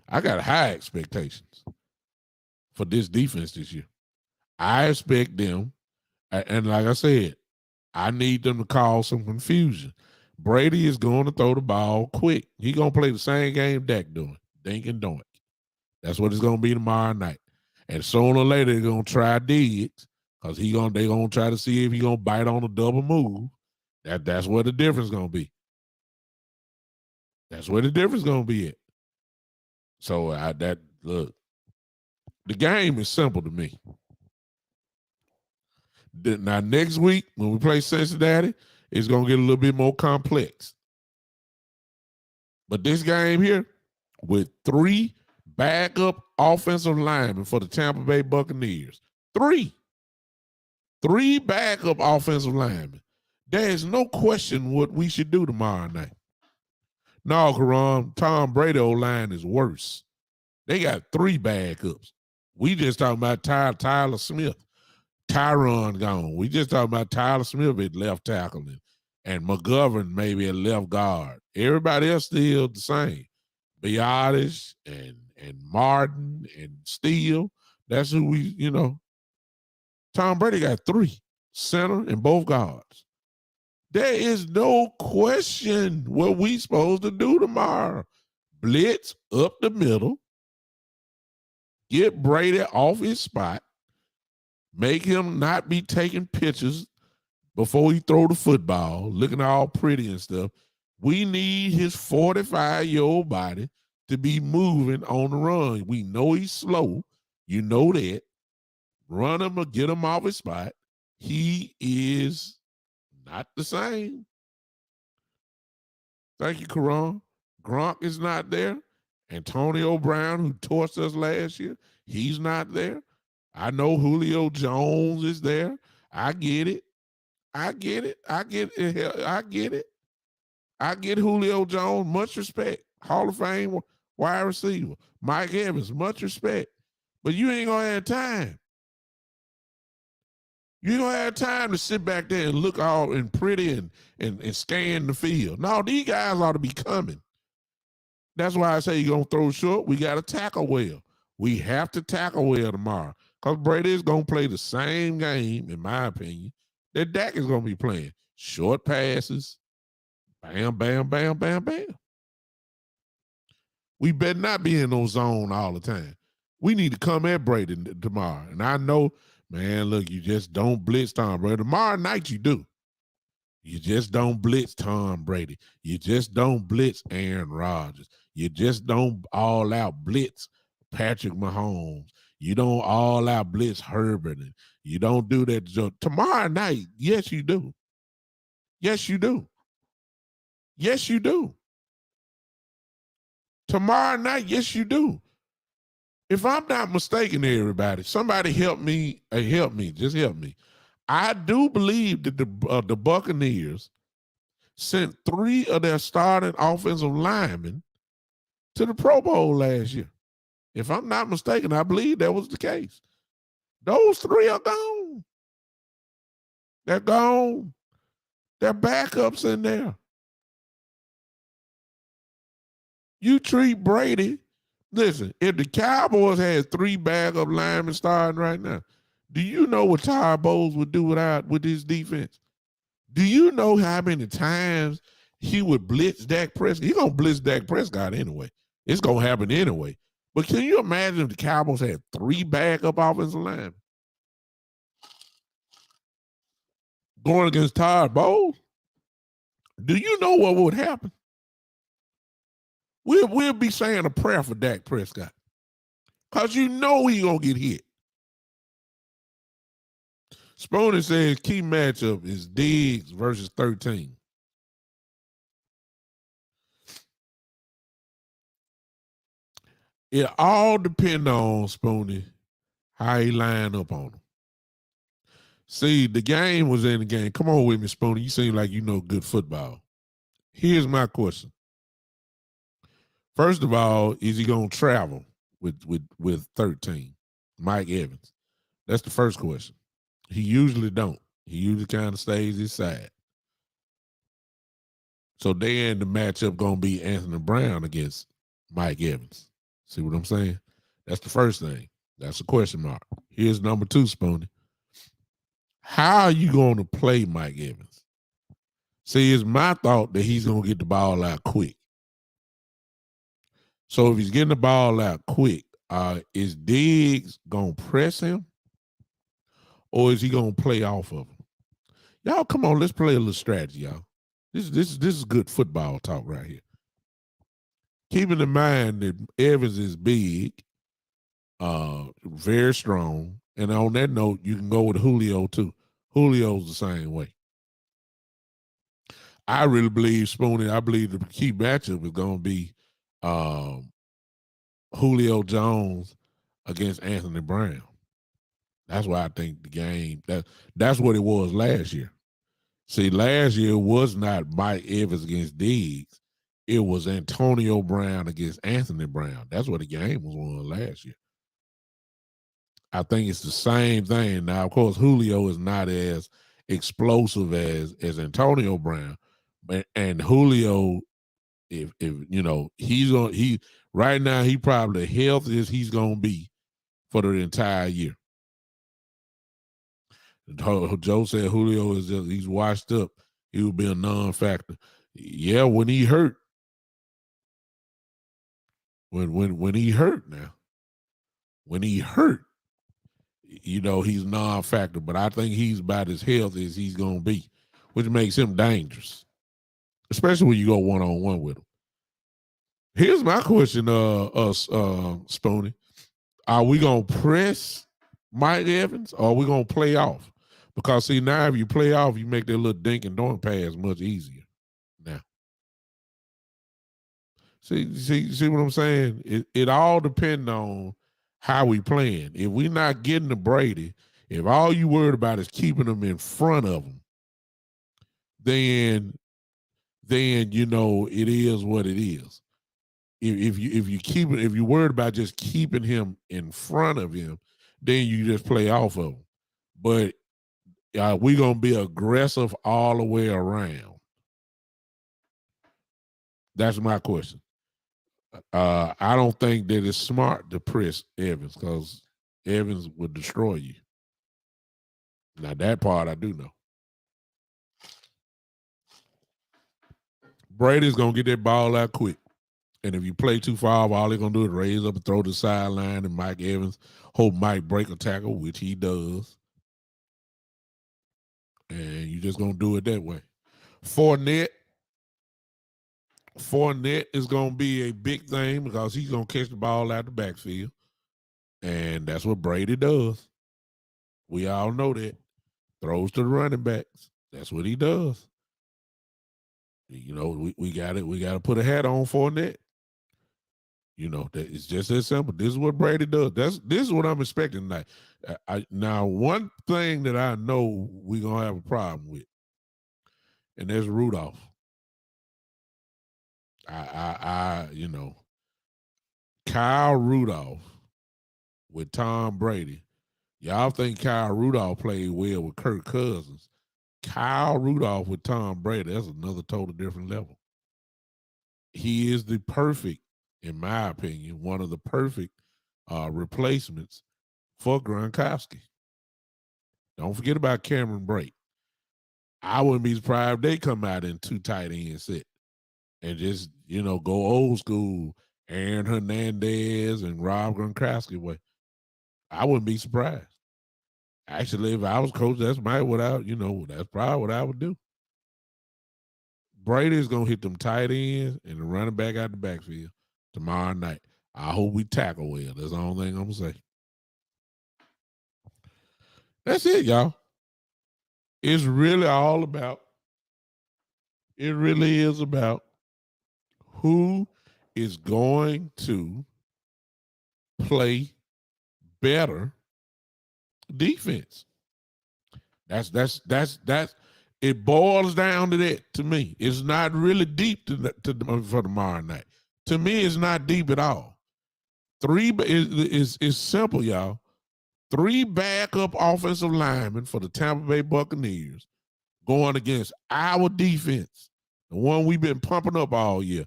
I got high expectations for this defense this year. I expect them, and like I said, I need them to cause some confusion. Brady is going to throw the ball quick. He's going to play the same game Dak doing, dink and doink. That's what it's going to be tomorrow night. And sooner or later, they're going to try Diggs because they're going to try to see if he's going to bite on a double move. That's where the difference is going to be. That's where the difference is going to be at. So look, the game is simple to me. Now, next week, when we play Cincinnati, it's going to get a little bit more complex. But this game here, with 3 backup offensive linemen for the Tampa Bay Buccaneers, 3 backup offensive linemen, there is no question what we should do tomorrow night. No, Karam, Tom Brady O-line is worse. They got 3 backups. We just talking about Tyler Smith. Tyron gone. We just talking about Tyler Smith at left tackle and McGovern maybe at left guard. Everybody else still the same. Biotis and Martin and Steele. That's who Tom Brady got 3, center and both guards. There is no question what we supposed to do tomorrow. Blitz up the middle, get Brady off his spot, make him not be taking pictures before he throw the football, looking all pretty and stuff. We need his 45-year-old body to be moving on the run. We know he's slow. You know that. Run him or get him off his spot. He is not the same. Thank you, Karan. Gronk is not there. Antonio Brown, who torched us last year, he's not there. I know Julio Jones is there. I get it. I get it. I get it. I get it. I get Julio Jones, much respect. Hall of Fame wide receiver. Mike Evans, much respect. But you ain't going to have time. You ain't going to have time to sit back there and look all and pretty and scan the field. No, these guys ought to be coming. That's why I say you're going to throw short. We got to tackle well. We have to tackle well tomorrow because Brady is going to play the same game, in my opinion, that Dak is going to be playing. Short passes, bam, bam, bam, bam, bam. We better not be in no zone all the time. We need to come at Brady tomorrow. And I know, man, look, you just don't blitz Tom Brady. Tomorrow night you do. You just don't blitz Tom Brady. You just don't blitz Aaron Rodgers. You just don't all out blitz Patrick Mahomes. You don't all out blitz Herbert. And you don't do that. Tomorrow night, yes, you do. Yes, you do. Yes, you do. Tomorrow night, yes, you do. If I'm not mistaken, everybody, somebody help me. Just help me. I do believe that the Buccaneers sent 3 of their starting offensive linemen to the Pro Bowl last year. If I'm not mistaken, I believe that was the case. Those 3 are gone. They're gone. They're backups in there. You treat Brady. Listen, if the Cowboys had 3 backup linemen starting right now, do you know what Todd Bowles would do with his defense? Do you know how many times he would blitz Dak Prescott? He's going to blitz Dak Prescott anyway. It's going to happen anyway. But can you imagine if the Cowboys had 3 backup offensive linemen going against Todd Bowles? Do you know what would happen? We'll be saying a prayer for Dak Prescott because you know he's going to get hit. Spooner says key matchup is Diggs versus 13. It all depends on Spooner how he line up on him. See, the game was in the game. Come on with me, Spooner. You seem like you know good football. Here's my question. First of all, is he going to travel with 13, Mike Evans? That's the first question. He usually don't. He usually kind of stays his side. So then the matchup going to be Anthony Brown against Mike Evans. See what I'm saying? That's the first thing. That's a question mark. Here's number 2, Spoonie. How are you going to play Mike Evans? See, it's my thought that he's going to get the ball out quick. So if he's getting the ball out quick, is Diggs going to press him? Or is he going to play off of him? Y'all, come on, let's play a little strategy, y'all. This is good football talk right here. Keeping in mind that Evans is big, very strong, and on that note, you can go with Julio too. Julio's the same way. I really believe, Spoonie, I believe the key matchup is going to be Julio Jones against Anthony Brown. That's why I think the game, that's what it was last year. See, last year was not Mike Evans against Diggs. It was Antonio Brown against Anthony Brown. That's what the game was on last year. I think it's the same thing. Now, of course, Julio is not as explosive as Antonio Brown. And Julio, if you know, right now he probably the healthiest he's gonna be for the entire year. Joe said Julio he's washed up. he would be a non-factor. Yeah, when he hurt. When he hurt now. When he hurt, he's non-factor, but I think he's about as healthy as he's gonna be, which makes him dangerous. Especially when you go one-on-one with him. Here's my question, Spoonie. Are we gonna press Mike Evans or are we gonna play off? Because see, now if you play off, you make that little dink and dunk pass much easier now. See what I'm saying? It all depends on how we playing. If we not getting to Brady, if all you worried about is keeping them in front of him, then it is what it is. If you're worried about just keeping him in front of him, then you just play off of him. But we're gonna be aggressive all the way around. That's my question. I don't think that it's smart to press Evans because Evans would destroy you. Now that part I do know. Brady's gonna get that ball out quick. And if you play too far, all they're going to do is raise up and throw to the sideline, and Mike Evans hope Mike break a tackle, which he does. And you're just going to do it that way. Fournette is going to be a big thing because he's going to catch the ball out the backfield. And that's what Brady does. We all know that. Throws to the running backs. That's what he does. We got to put a hat on Fournette. That it's just as simple. This is what Brady does. This is what I'm expecting tonight. Now, one thing that I know we're gonna have a problem with, and there's Rudolph. Kyle Rudolph with Tom Brady. Y'all think Kyle Rudolph played well with Kirk Cousins. Kyle Rudolph with Tom Brady, that's another total different level. He is the perfect, in my opinion, one of the perfect replacements for Gronkowski. Don't forget about Cameron Brate. I wouldn't be surprised if they come out in 2 tight end set and just, go old school, Aaron Hernandez and Rob Gronkowski way. I wouldn't be surprised. Actually, if I was coach, that's probably what I would do. Brady's going to hit them tight ends and the running back out the backfield tomorrow night. I hope we tackle well. That's the only thing I'm going to say. That's it, y'all. It's really all about, it really is about who is going to play better defense. That's it boils down to that to me. It's not really deep for tomorrow night. To me, it's not deep at all. It's simple, y'all. 3 backup offensive linemen for the Tampa Bay Buccaneers going against our defense, the one we've been pumping up all year.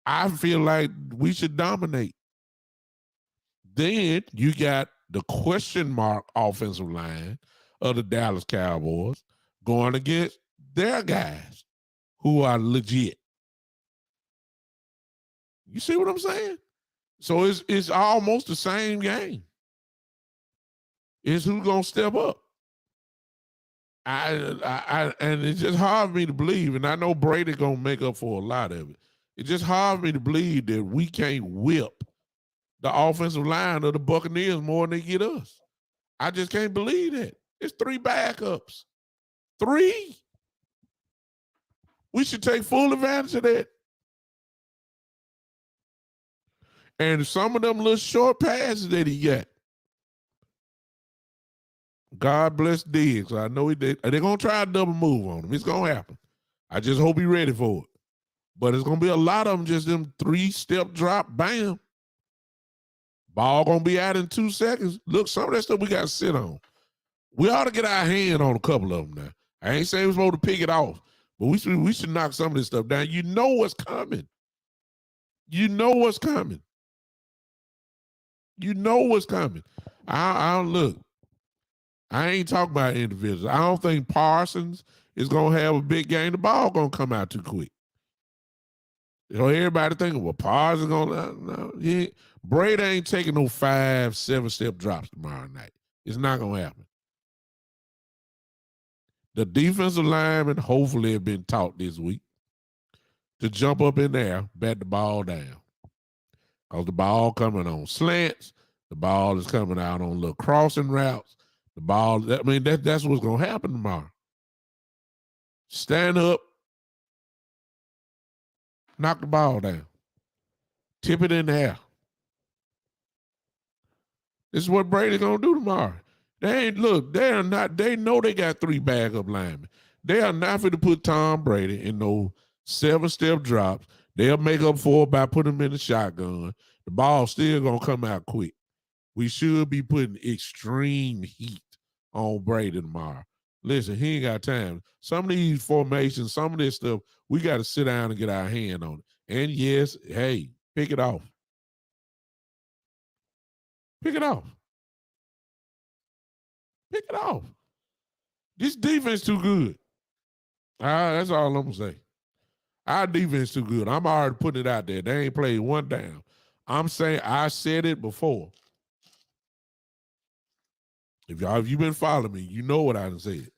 I feel like we should dominate. Then you got the question mark offensive line of the Dallas Cowboys going against their guys who are legit. You see what I'm saying? So it's almost the same game. It's who's gonna step up. And it's just hard for me to believe, and I know Brady gonna make up for a lot of it. It's just hard for me to believe that we can't whip the offensive line of the Buccaneers more than they get us. I just can't believe that. It's 3 backups. 3. We should take full advantage of that. And some of them little short passes that he got. God bless Diggs. I know they're going to try a double move on him. It's going to happen. I just hope he's ready for it. But it's going to be a lot of them, just them 3-step drop, bam. Ball going to be out in 2 seconds. Look, some of that stuff we got to sit on. We ought to get our hand on a couple of them now. I ain't saying we're supposed to pick it off, but we should knock some of this stuff down. You know what's coming. You know what's coming. You know what's coming. I don't look. I ain't talking about individuals. I don't think Parsons is gonna have a big game. The ball gonna come out too quick. So everybody thinking, well, Pars is gonna no, Brady ain't taking no 5-7 step drops tomorrow night. It's not gonna happen. The defensive linemen hopefully have been taught this week to jump up in there, bat the ball down. Because the ball coming on slants, the ball is coming out on little crossing routes. The ball, that's what's gonna happen tomorrow. Stand up, knock the ball down, tip it in the air. This is what Brady's gonna do tomorrow. They know they got 3 backup linemen. They are not going to put Tom Brady in no 7-step drops. They'll make up for it by putting him in the shotgun. The ball still gonna come out quick. We should be putting extreme heat on Brady tomorrow. Listen, he ain't got time. Some of these formations, some of this stuff, we got to sit down and get our hand on it. And yes, hey, pick it off. Pick it off. Pick it off. This defense too good. That's all I'm going to say. Our defense too good. I'm already putting it out there. They ain't played one down. I'm saying, I said it before. If you've been following me, you know what I said.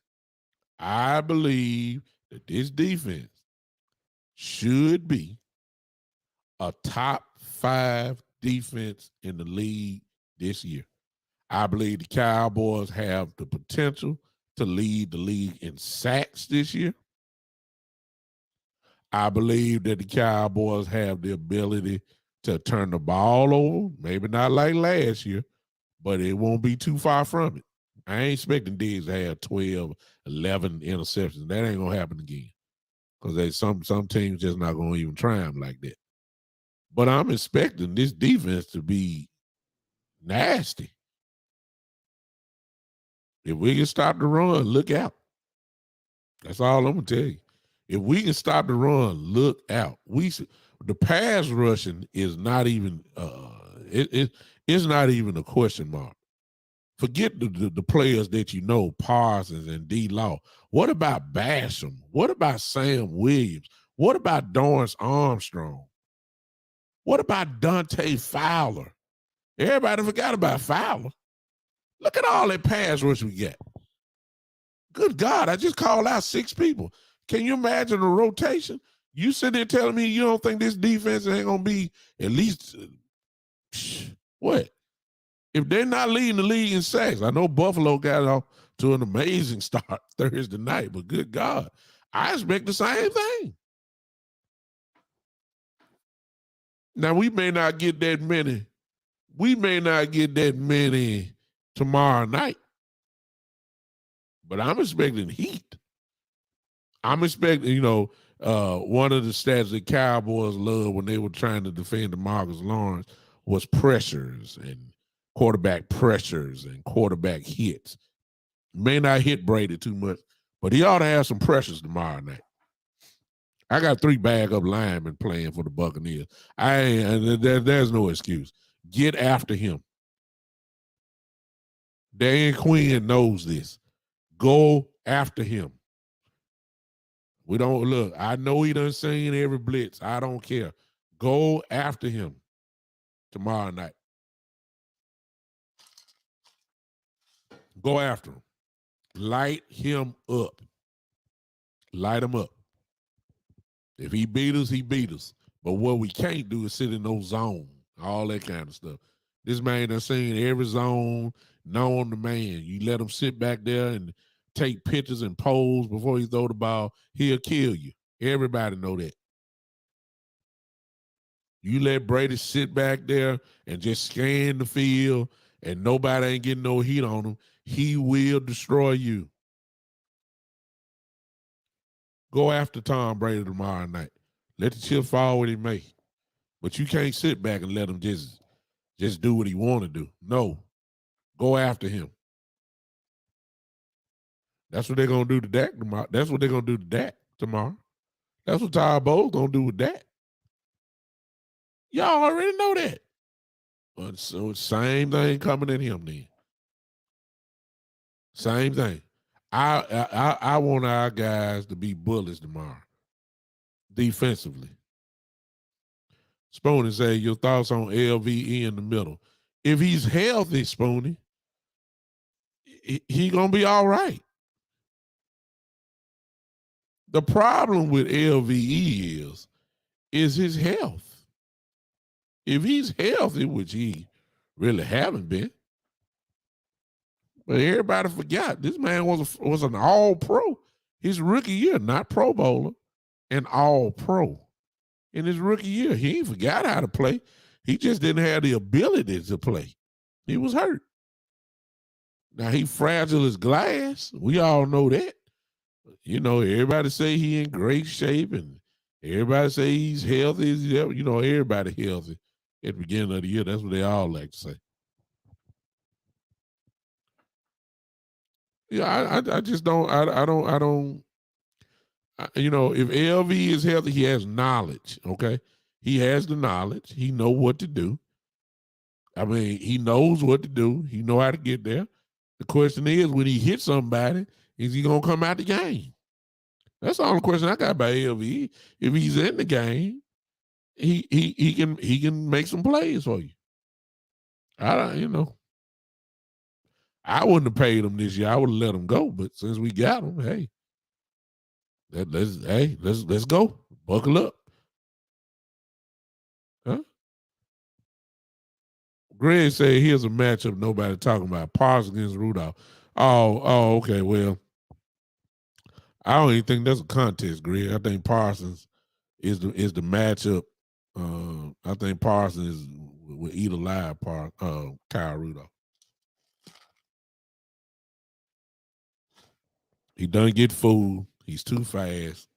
I believe that this defense should be a top 5 defense in the league this year. I believe the Cowboys have the potential to lead the league in sacks this year. I believe that the Cowboys have the ability to turn the ball over, maybe not like last year, but it won't be too far from it. I ain't expecting Diggs to have 12, 11 interceptions. That ain't going to happen again because some teams just not going to even try them like that. But I'm expecting this defense to be nasty. If we can stop the run, look out. That's all I'm going to tell you. If we can stop the run, look out. The pass rushing is not even it's not even a question mark. Forget the players that you know, Parsons and D-Law. What about Basham? What about Sam Williams? What about Dorrance Armstrong? What about Dante Fowler? Everybody forgot about Fowler. Look at all that pass rush we got. Good God, I just called out 6 people. Can you imagine a rotation? You sitting there telling me you don't think this defense ain't going to be at least, what? If they're not leading the league in sacks, I know Buffalo got off to an amazing start Thursday night, but good God, I expect the same thing. Now, we may not get that many. We may not get that many tomorrow night, but I'm expecting heat. I'm expecting, one of the stats that Cowboys loved when they were trying to defend DeMarcus Lawrence was pressures and quarterback pressures and quarterback hits. May not hit Brady too much, but he ought to have some pressures tomorrow night. I got 3 backup linemen playing for the Buccaneers. There's no excuse. Get after him. Dan Quinn knows this. Go after him. We don't look. I know he done seen every blitz. I don't care. Go after him tomorrow night. Go after him. Light him up. Light him up. If he beat us, he beat us. But what we can't do is sit in no zone, all that kind of stuff. This man done seen every zone, known the man. You let him sit back there and take pictures and pose before he throw the ball, he'll kill you. Everybody know that. You let Brady sit back there and just scan the field and nobody ain't getting no heat on him, he will destroy you. Go after Tom Brady tomorrow night. Let the chips fall where they may. But you can't sit back and let him just do what he want to do. No. Go after him. That's what they're going to do to Dak tomorrow. That's what they're going to do to Dak tomorrow. That's what Todd Bowles going to do with Dak. Y'all already know that. But so same thing coming at him then. Same thing. I want our guys to be bullets tomorrow, defensively. Spoony say your thoughts on LVE in the middle. If he's healthy, Spoony, he gonna be all right. The problem with LVE is his health. If he's healthy, which he really haven't been, but everybody forgot this man was an all-pro his rookie year, not Pro Bowler, an all-pro in his rookie year. He ain't forgot how to play. He just didn't have the ability to play. He was hurt. Now he fragile as glass. We all know that. You know, everybody say he in great shape, and everybody say he's healthy. You know, everybody healthy at the beginning of the year. That's what they all like to say. Yeah, I just don't. I don't. You know, if LV is healthy, he has knowledge. Okay, he has the knowledge. He know what to do. I mean, he knows what to do. He know how to get there. The question is, when he hits somebody, is he gonna come out the game? That's the only question I got about LV. If he's in the game, he can make some plays for you. I don't, you know, I wouldn't have paid him this year. I would have let him go. But since we got him, hey, let's go. Buckle up. Huh? Greg said here's a matchup nobody talking about. Parsons against Rudolph. Oh, okay. Well, I don't even think that's a contest, Greg. I think Parsons is the matchup. I think Parsons will eat alive Kyle Rudolph. He doesn't get fooled. He's too fast.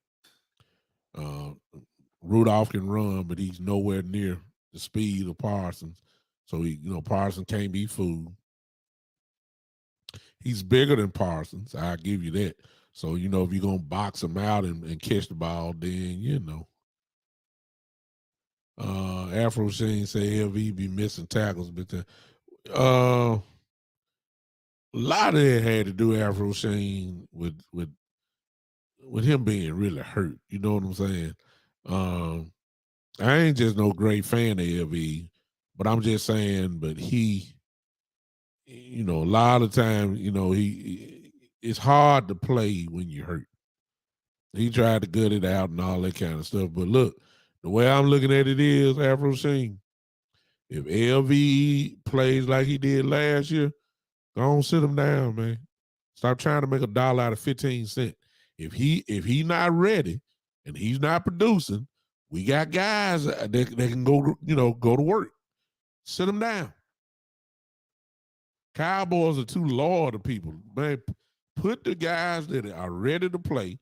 Rudolph can run, but he's nowhere near the speed of Parsons. So Parsons can't be fooled. He's bigger than Parsons. I'll give you that. So, if you're going to box him out and catch the ball, then, Afro Shane say LV be missing tackles, but a lot of it had to do Afro Shane with him being really hurt. You know what I'm saying? I ain't just no great fan of LV, but I'm just saying, but he, a lot of times, it's hard to play when you're hurt. He tried to gut it out and all that kind of stuff. But look, the way I'm looking at it is, Afro Sheen, if LV plays like he did last year, go on, sit him down, man. Stop trying to make $1 out of 15 cents. If he's not ready and he's not producing, we got guys that can go, go to work. Sit them down. Cowboys are too loyal to people. Man, put the guys that are ready to play,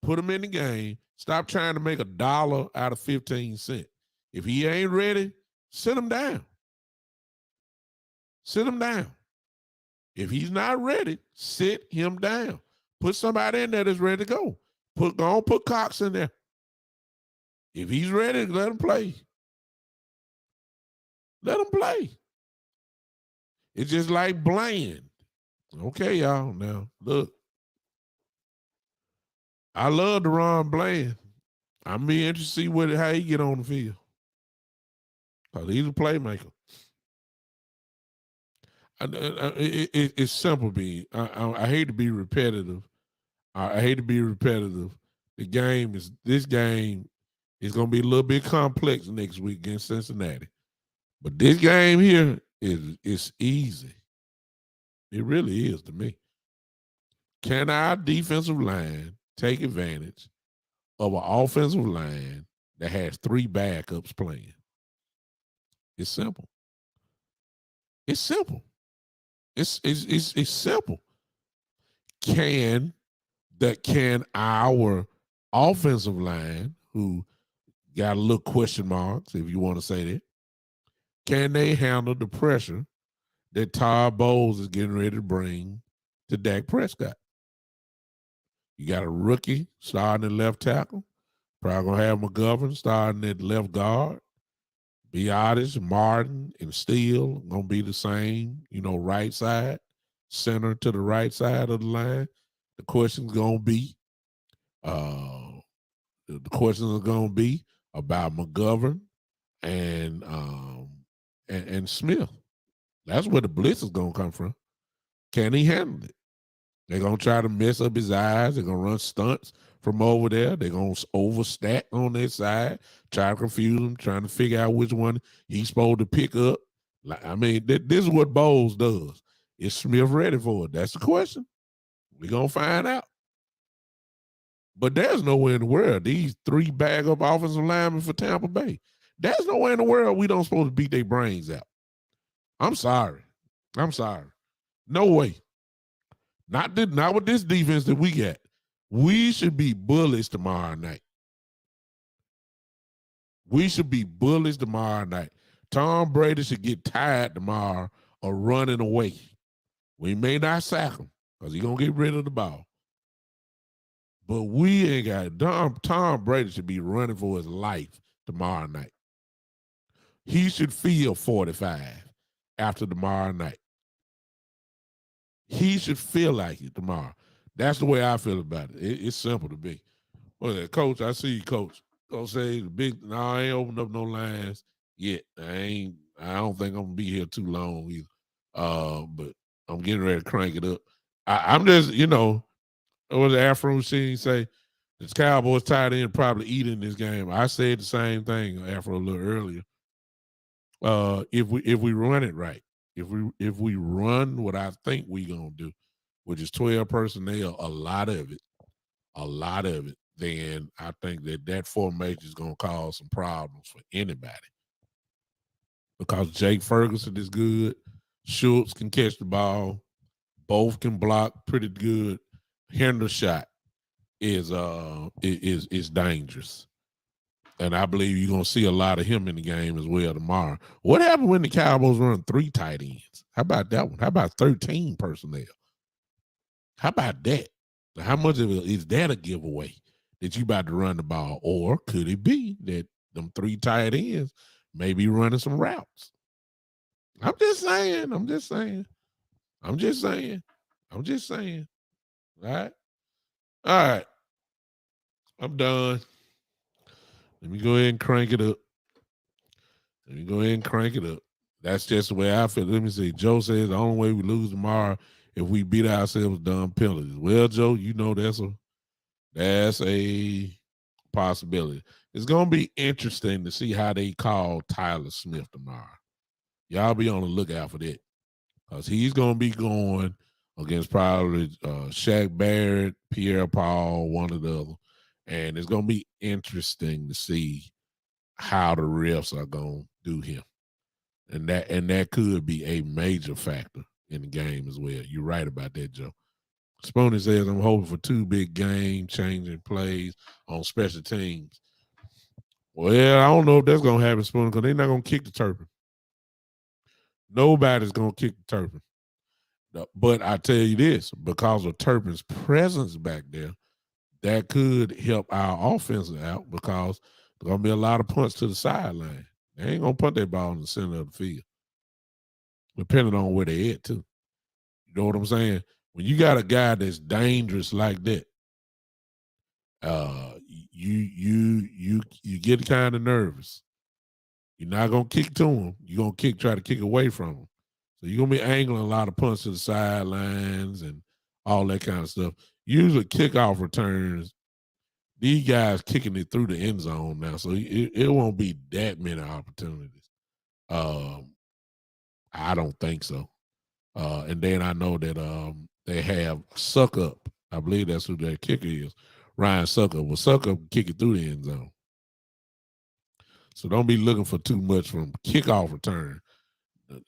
put them in the game. Stop trying to make $1 out of 15 cents. If he ain't ready, sit him down. Sit him down. If he's not ready, sit him down. Put somebody in there that's ready to go. Put Cox in there. If he's ready, let him play. Let him play. It's just like Bland. Okay, y'all. Now, look. I love DeRon Bland. I'm be interested to see how he get on the field. Because he's a playmaker. It's simple, B. I hate to be repetitive. I hate to be repetitive. This game is going to be a little bit complex next week against Cincinnati. But this game here is easy. It really is to me. Can our defensive line take advantage of an offensive line that has 3 backups playing? It's simple. It's simple. It's simple. Can our offensive line, who got a little question marks, if you want to say that, can they handle the pressure that Todd Bowles is getting ready to bring to Dak Prescott? You got a rookie starting at left tackle. Probably going to have McGovern starting at left guard. Be honest, Martin and Steele going to be the same, right side, center to the right side of the line. The question's gonna be, the questions are gonna be about McGovern and Smith. That's where the blitz is gonna come from. Can he handle it? They're gonna try to mess up his eyes. They're gonna run stunts from over there. They're gonna overstack on their side, try to confuse him, trying to figure out which one he's supposed to pick up. I mean, this is what Bowles does. Is Smith ready for it? That's the question. We're gonna find out. But there's nowhere in the world these 3 bag-up offensive linemen for Tampa Bay. There's nowhere in the world we don't supposed to beat their brains out. I'm sorry. No way. Not with this defense that we got. We should be bullies tomorrow night. Tom Brady should get tired tomorrow of running away. We may not sack him because he's going to get rid of the ball. But we ain't got it. Tom Brady should be running for his life tomorrow night. He should feel 45 after tomorrow night. He should feel like it tomorrow. That's the way I feel about it. It's simple to be. Well, Coach, I see you, Coach. Gonna say I ain't opened up no lines yet. I don't think I'm gonna be here too long either. But I'm getting ready to crank it up. I'm just, what the Afro Machine say? This Cowboys tight end probably eating this game. I said the same thing, Afro, a little earlier. If we run it right, if we run what I think we gonna do, which is 12 personnel, a lot of it, then I think that formation is gonna cause some problems for anybody. Because Jake Ferguson is good, Schultz can catch the ball, both can block pretty good. Hendershot is dangerous. And I believe you're going to see a lot of him in the game as well tomorrow. What happened when the Cowboys run 3 tight ends? How about that one? How about 13 personnel? How about that? How much of it is that a giveaway that you about to run the ball? Or could it be that them 3 tight ends may be running some routes? I'm just saying. All right. I'm done. Let me go ahead and crank it up. That's just the way I feel. Let me see. Joe says the only way we lose tomorrow if we beat ourselves dumb penalties. Well, Joe, that's a possibility. It's gonna be interesting to see how they call Tyler Smith tomorrow. Y'all be on the lookout for that. Because he's gonna be going against probably Shaq Barrett, Pierre Paul, one or the other. And it's gonna be interesting to see how the refs are gonna do him. And that could be a major factor in the game as well. You're right about that, Joe. Spoonie says, I'm hoping for 2 big game-changing plays on special teams. Well, I don't know if that's going to happen, Spoonie, because they're not going to kick the Turpin. Nobody's going to kick the Turpin. But I tell you this, because of Turpin's presence back there, that could help our offense out because there's going to be a lot of punts to the sideline. They ain't going to punt that ball in the center of the field, depending on where they at, too. You know what I'm saying? When you got a guy that's dangerous like that, you get kind of nervous. You're not gonna kick to him. You're gonna try to kick away from him. So you're gonna be angling a lot of punts to the sidelines and all that kind of stuff. Usually kickoff returns, these guys kicking it through the end zone now, so it won't be that many opportunities. I don't think so. And then I know that they have Suckup. I believe that's who their kicker is. Ryan Suckup. Well, Suckup can kick it through the end zone. So don't be looking for too much from kickoff return.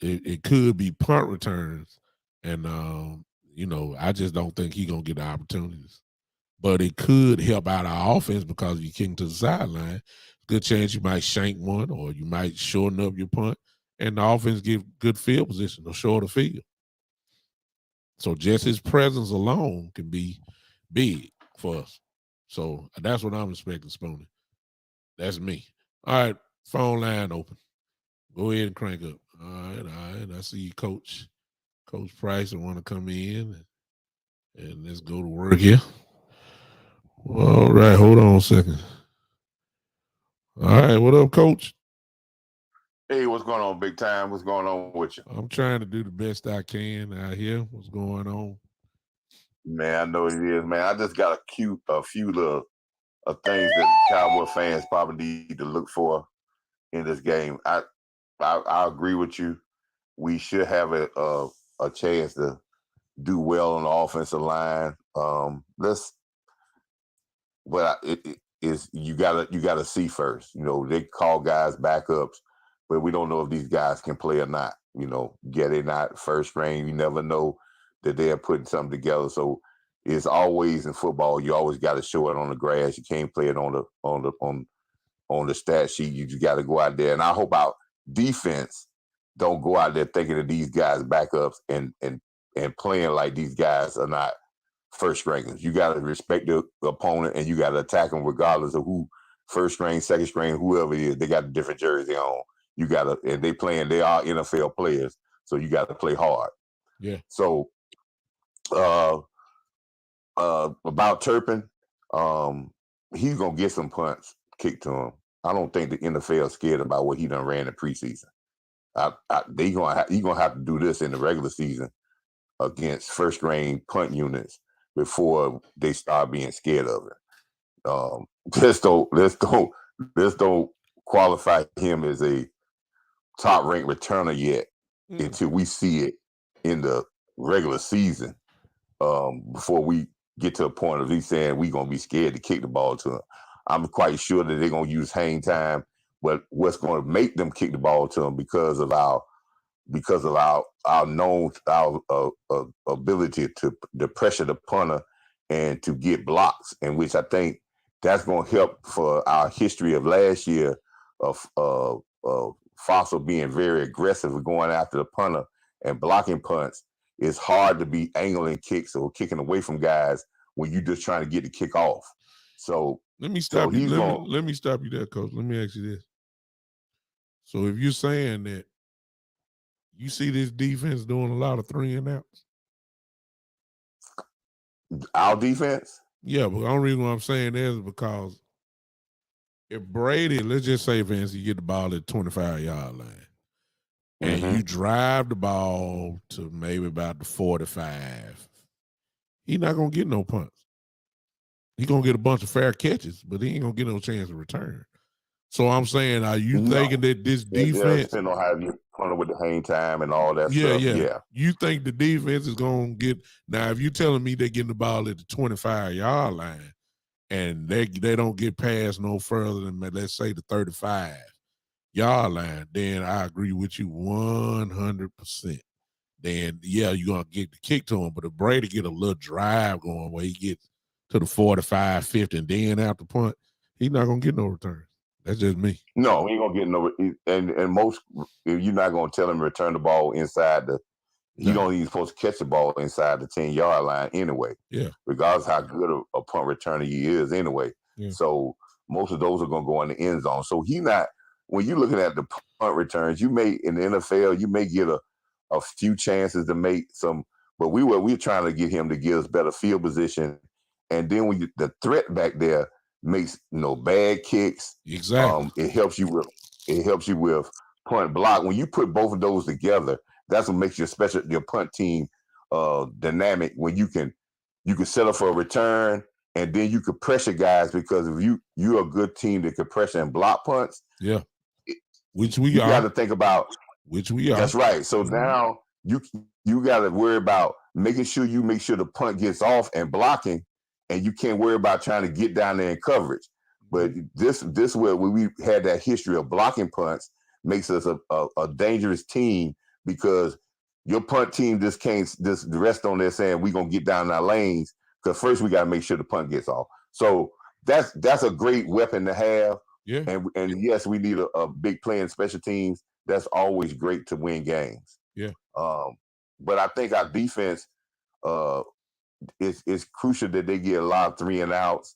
It could be punt returns. And, I just don't think he's going to get the opportunities. But it could help out our offense because you're kicking to the sideline. Good chance you might shank one or you might shorten up your punt. And the offense give good field position or shorter field. So just his presence alone can be big for us. So that's what I'm expecting, Spoonie. That's me. All right, phone line open. Go ahead and crank up. All right. I see you, Coach Price, want to come in. And let's go to work here. All right, hold on a second. All right, what up, Coach? Hey, what's going on, big time? What's going on with you? I'm trying to do the best I can out here. What's going on? Man, I know it is, man. I just got a few little things that Cowboy fans probably need to look for in this game. I agree with you. We should have a chance to do well on the offensive line. Let's but it is you gotta see first. You know, they call guys backups, but we don't know if these guys can play or not. You know, yeah, they're not first string. You never know that they're putting something together. So it's always in football. You always got to show it on the grass. You can't play it on the stat sheet. You just got to go out there. And I hope our defense don't go out there thinking that these guys backups and playing like these guys are not first stringers. You got to respect the opponent and you got to attack them regardless of who first string, second string, whoever it is. They got a different jersey on. You got to, and they are NFL players, so you got to play hard. Yeah. So about Turpin, he's gonna get some punts kicked to him. I don't think the NFL is scared about what he done ran in preseason. He gonna have to do this in the regular season against first string punt units before they start being scared of it. Let's don't qualify him as a top ranked returner yet until we see it in the regular season. Before we get to a point of he's saying we're gonna be scared to kick the ball to him. I'm quite sure that they're gonna use hang time, but what's gonna make them kick the ball to him because of our known our ability to pressure the punter and to get blocks, in which I think that's going to help for our history of last year of Fossil being very aggressive with going after the punter and blocking punts. It's hard to be angling kicks or kicking away from guys when you're just trying to get the kick off. So let me stop you. Let me stop you there, Coach. Let me ask you this. So if you're saying that you see this defense doing a lot of 3 and outs, our defense, yeah, but the only reason why I'm saying that is because if Brady, let's just say, Vince, you get the ball at 25-yard line, and you drive the ball to maybe about the 45, he's not gonna get no punts. He's gonna get a bunch of fair catches, but he ain't gonna get no chance to return. So I'm saying, are you thinking that this defense, depending on how you punter with the hang time and all that stuff? Yeah. You think the defense is gonna get now? If you're telling me they're getting the ball at the 25-yard line and they don't get past no further than, let's say, the 35-yard line, then I agree with you 100%. Then you're gonna get the kick to him. But if Brady get a little drive going where he gets to the 45, 50, and then after punt, he's not gonna get no return. That's just me. No, he ain't gonna get no. And most, you're not gonna tell him to return the ball inside the. He don't even supposed to catch the ball inside the 10-yard line anyway. Yeah. Regardless how good a punt returner he is anyway. Yeah. So most of those are gonna go in the end zone. So he not. When you're looking at the punt returns, you may in the NFL you may get a few chances to make some, but we're trying to get him to give us better field position, and then when the threat back there makes bad kicks. Exactly. It helps you with punt block. When you put both of those together, that's what makes your punt team dynamic. When you can set up for a return and then you could pressure guys, because if you're a good team that can pressure and block punts. Yeah. Which we you are. got to think about. Which we are. That's right. So now you got to worry about making sure the punt gets off and blocking, and you can't worry about trying to get down there in coverage. But this where we had that history of blocking punts makes us a dangerous team, because your punt team just can't just rest on there saying we're gonna get down in our lanes, because first we got to make sure the punt gets off. So that's a great weapon to have. Yeah. And yes, we need a big play in special teams. That's always great to win games. Yeah. But I think our defense it's crucial that they get a lot of 3 and outs.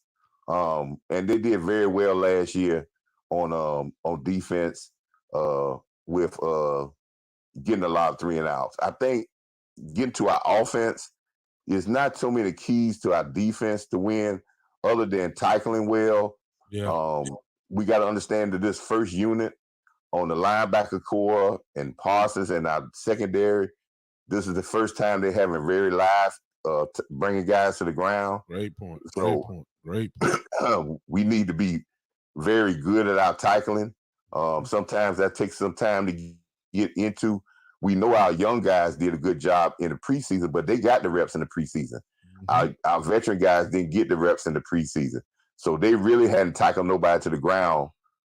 And they did very well last year on defense with getting a lot of 3 and outs. I think getting to our offense, it's not so many keys to our defense to win other than tackling well. Yeah. We got to understand that this first unit on the linebacker core and Parsons and our secondary, this is the first time they're having very live bringing guys to the ground. Great point. So Great point. We need to be very good at our tackling. Sometimes that takes some time to get into. We know our young guys did a good job in the preseason, but they got the reps in the preseason. Our veteran guys didn't get the reps in the preseason. So they really hadn't tackled nobody to the ground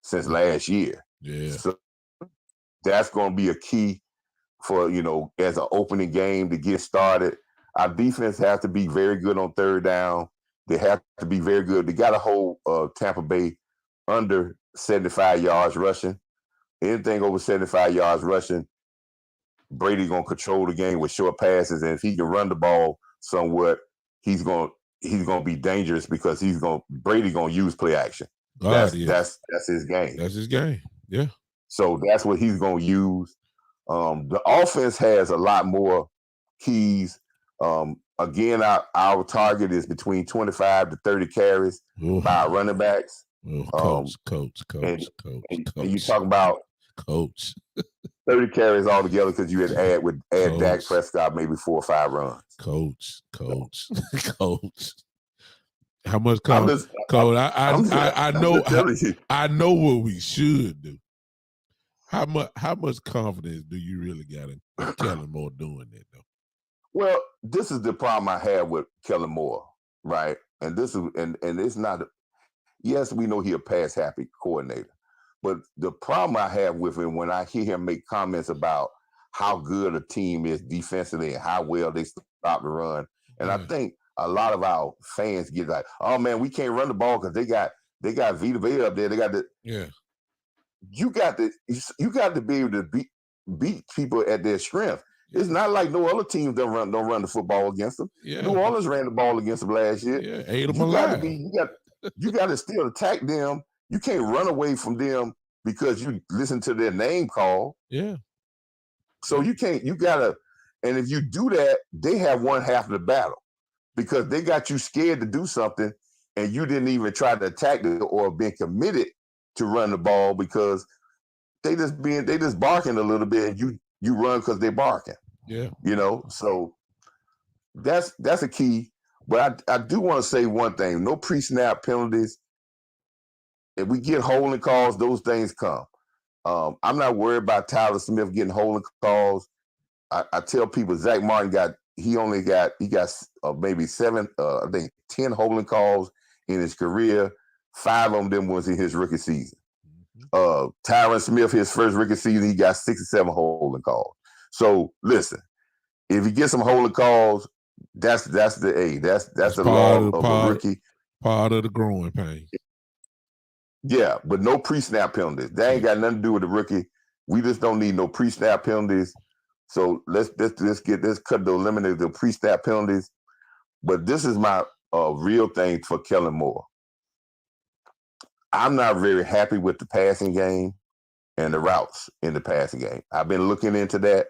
since last year. Yeah. So that's going to be a key for, as an opening game to get started. Our defense has to be very good on third down. They have to be very good. They got to hold Tampa Bay under 75 yards rushing. Anything over 75 yards rushing, Brady going to control the game with short passes. And if he can run the ball somewhat, he's going to be dangerous because Brady going to use play action. That's his game. That's his game. Yeah. So that's what he's going to use. The offense has a lot more keys. Again, our target is between 25 to 30 carries by our running backs. Coach. And you talk about Coach. 30 carries altogether because you had add Dak Prescott maybe 4 or 5 runs. Coach. How much confidence? Coach, I know what we should do. How much confidence do you really got in Kellen Moore doing that though? Well, this is the problem I have with Kellen Moore, right? And this is and it's not. Yes, we know he's a pass happy coordinator, but the problem I have with him when I hear him make comments about how good a team is defensively and how well they stop the run, and I think a lot of our fans get like, "Oh man, we can't run the ball because they got Vita Vea up there. They got the You got to be able to beat people at their strength. It's not like no other teams don't run the football against them. Yeah. New Orleans ran the ball against them last year. Yeah, ate them alive. You got to still attack them. You can't run away from them because you listen to their name call. Yeah. So you gotta, and if you do that, they have one half of the battle because they got you scared to do something and you didn't even try to attack it or been committed to run the ball because they just barking a little bit and you run because they're barking. Yeah. So that's a key. But I do want to say one thing: no pre-snap penalties. If we get holding calls, those things come. I'm not worried about Tyler Smith getting holding calls. I tell people Zach Martin got maybe 10 holding calls in his career. 5 of them was in his rookie season. Tyron Smith, his first rookie season, he got 6 or 7 holding calls. So listen, if he gets some holding calls, that's the law of a rookie. Part of the growing pain. Yeah, but no pre-snap penalties. That ain't got nothing to do with the rookie. We just don't need no pre-snap penalties. So let's eliminate the pre-snap penalties. But this is my real thing for Kellen Moore. I'm not very happy with the passing game and the routes in the passing game. I've been looking into that.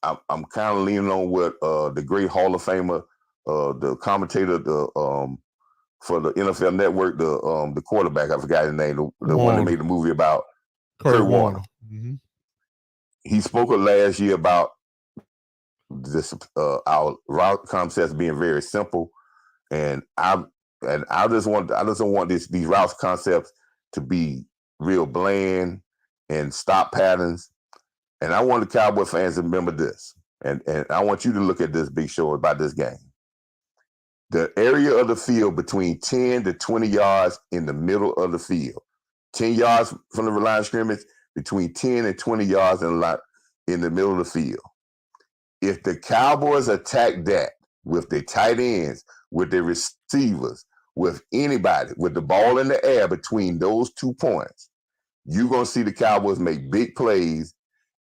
I'm kind of leaning on what the great Hall of Famer, the commentator, for the NFL Network, the quarterback, I forgot his name, the one that made the movie about Kurt Warner. Mm-hmm. He spoke last year about this our route concepts being very simple, and I just don't want these route concepts to be real bland and stop patterns. And I want the Cowboy fans to remember this, and I want you to look at this, Big Show, about this game. The area of the field between 10 to 20 yards in the middle of the field. 10 yards from the line of scrimmage, between 10 and 20 yards in the middle of the field. If the Cowboys attack that with their tight ends, with their receivers, with anybody, with the ball in the air between those 2 points, you're going to see the Cowboys make big plays.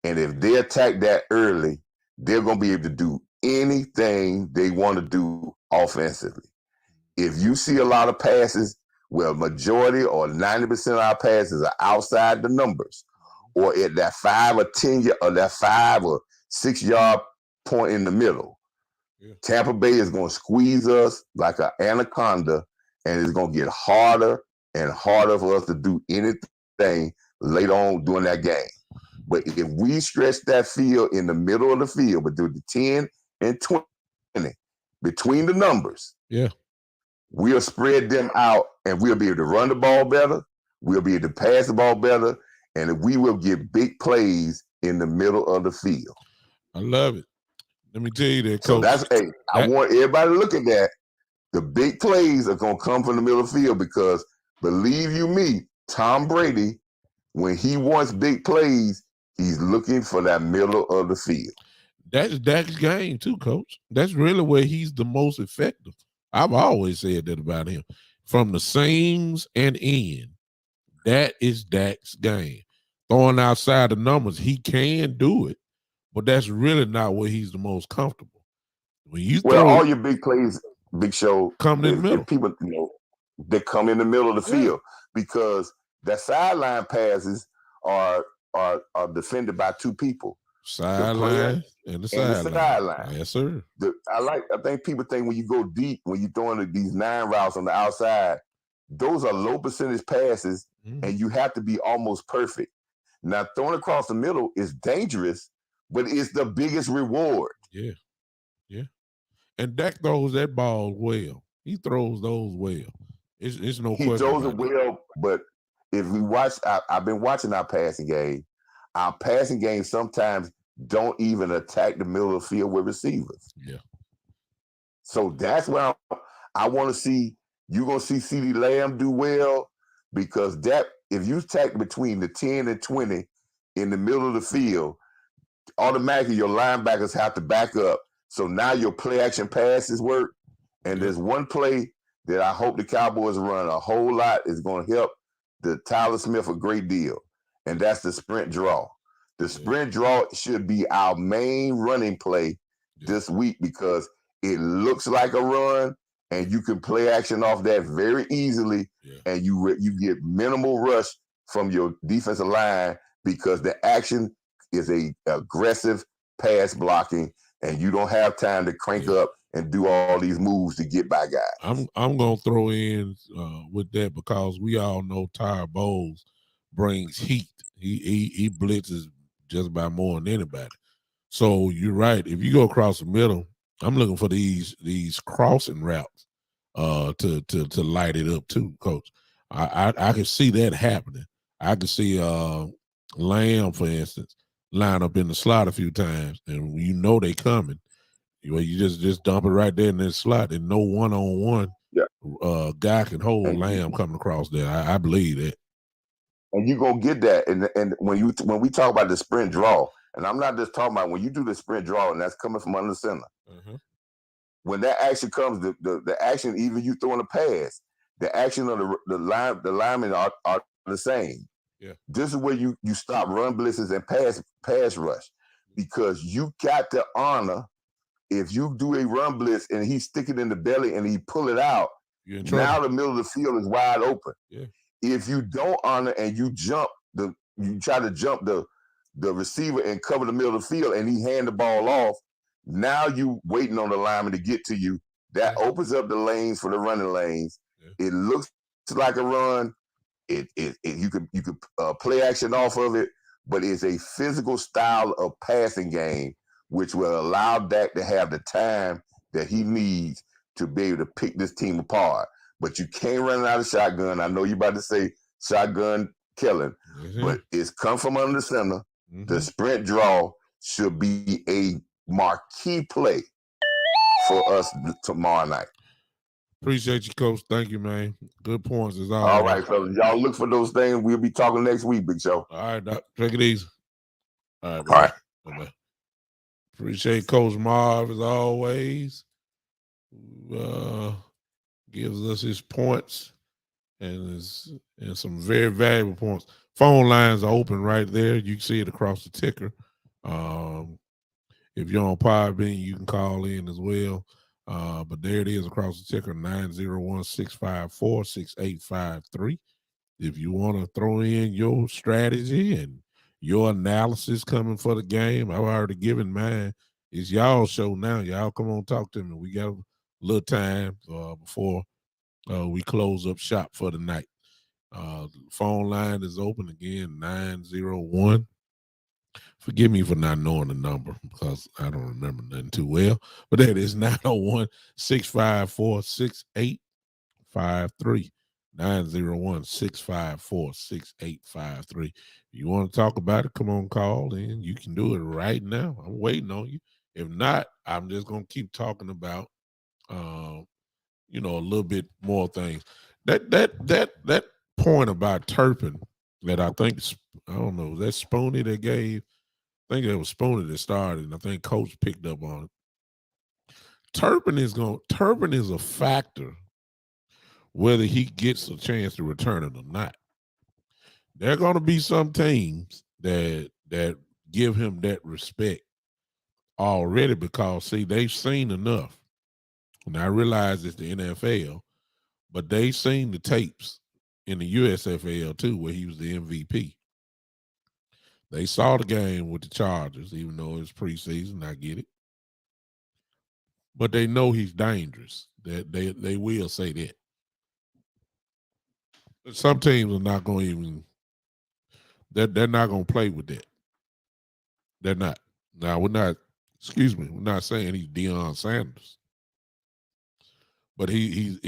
And if they attack that early, they're going to be able to do anything they want to do offensively. If you see a lot of passes where majority or 90% of our passes are outside the numbers, or at that 5 or 10 or that 5 or 6 yard point in the middle, Yeah. Tampa Bay is going to squeeze us like an anaconda, and it's going to get harder and harder for us to do anything later on during that game. But if we stretch that field in the middle of the field, but do the 10 and 20 between the numbers, yeah, we'll spread them out and we'll be able to run the ball better. We'll be able to pass the ball better. And we will get big plays in the middle of the field. I love it. Let me tell you that, So Coach. I want everybody to look at that. The big plays are going to come from the middle of the field because, believe you me, Tom Brady, when he wants big plays, he's looking for that middle of the field. That's Dak's game too, Coach. That's really where he's the most effective. I've always said that about him. From the seams and in, that is Dak's game. Throwing outside the numbers, he can do it, but that's really not where he's the most comfortable. When you Well, all your big plays, Big Show, come in the middle. People, they come in the middle of the field because the sideline passes are defended by two people. Sideline and the sideline. Yes, sir. I think people think when you go deep, when you're throwing these 9 routes on the outside, those are low percentage passes, and you have to be almost perfect. Now, throwing across the middle is dangerous, but it's the biggest reward. Yeah. Yeah. And Dak throws that ball well. He throws those well. It's no question. He throws it well, but if we watch, I've been watching our passing game. Our passing game sometimes don't even attack the middle of the field with receivers. Yeah. So that's where I want to see. You're going to see CeeDee Lamb do well because that if you attack between the 10 and 20 in the middle of the field, automatically your linebackers have to back up. So now your play action passes work. And there's one play that I hope the Cowboys run a whole lot is going to help the Tyler Smith a great deal. And that's the sprint draw. The sprint draw should be our main running play this week because it looks like a run and you can play action off that very easily and you get minimal rush from your defensive line because the action is a aggressive pass blocking and you don't have time to crank up and do all these moves to get by guys. I'm gonna throw in with that because we all know Tyre Bowles brings heat. He blitzes just about more than anybody. So you're right. If you go across the middle, I'm looking for these crossing routes to light it up too, Coach. I can see that happening. I can see Lamb, for instance, line up in the slot a few times, and you know they coming. You just dump it right there in that slot, and no one-on-one guy can hold Lamb coming across there. I believe that. And you're gonna get that. And when we talk about the sprint draw, and I'm not just talking about when you do the sprint draw, and that's coming from under the center. When that action comes, the action, even you throwing a pass, the action of the linemen are the same. Yeah. This is where you stop run blitzes and pass rush because you got to honor. If you do a run blitz and he stick it in the belly and he pull it out, now the middle of the field is wide open. Yeah. If you don't honor and you try to jump the receiver and cover the middle of the field and he hand the ball off, now you waiting on the lineman to get to you. That opens up the lanes for the running lanes. Yeah. It looks like a run. You could play action off of it, but it's a physical style of passing game which will allow Dak to have the time that he needs to be able to pick this team apart. But you can't run out of shotgun. I know you're about to say shotgun killing, but it's come from under the center. The sprint draw should be a marquee play for us tomorrow night. Appreciate you, Coach. Thank you, man. Good points as always. All right, fellas. Y'all look for those things. We'll be talking next week, Big Show. All right, Doc. Take it easy. All right, bro. All right. Bye-bye. Appreciate Coach Marv as always. Gives us his points and some very valuable points. Phone lines are open right there. You can see it across the ticker. If you're on Podbean, you can call in as well. But there it is across the ticker, 901-654-6853. If you want to throw in your strategy and your analysis coming for the game, I've already given mine. It's y'all show now. Y'all come on, talk to me. We got a little time before we close up shop for the night. The phone line is open again, 901. Forgive me for not knowing the number because I don't remember nothing too well. But that is 901 654 6853. 901 654 6853. You want to talk about it, come on, call in. You can do it right now. I'm waiting on you. If not, I'm just going to keep talking about, a little bit more things. That point about Turpin that I think, I don't know, that Spoonie that gave, I think it was Spooner that started, and I think Coach picked up on it. Turpin is a factor whether he gets a chance to return it or not. There are going to be some teams that give him that respect already because see they've seen enough. And I realize it's the NFL, but they've seen the tapes in the USFL too, where he was the MVP. They saw the game with the Chargers, even though it's preseason. I get it. But they know he's dangerous. That they will say that. Some teams are not going to even. They're not going to play with that. They're not. Now we're not. Excuse me. We're not saying he's Deion Sanders, but he's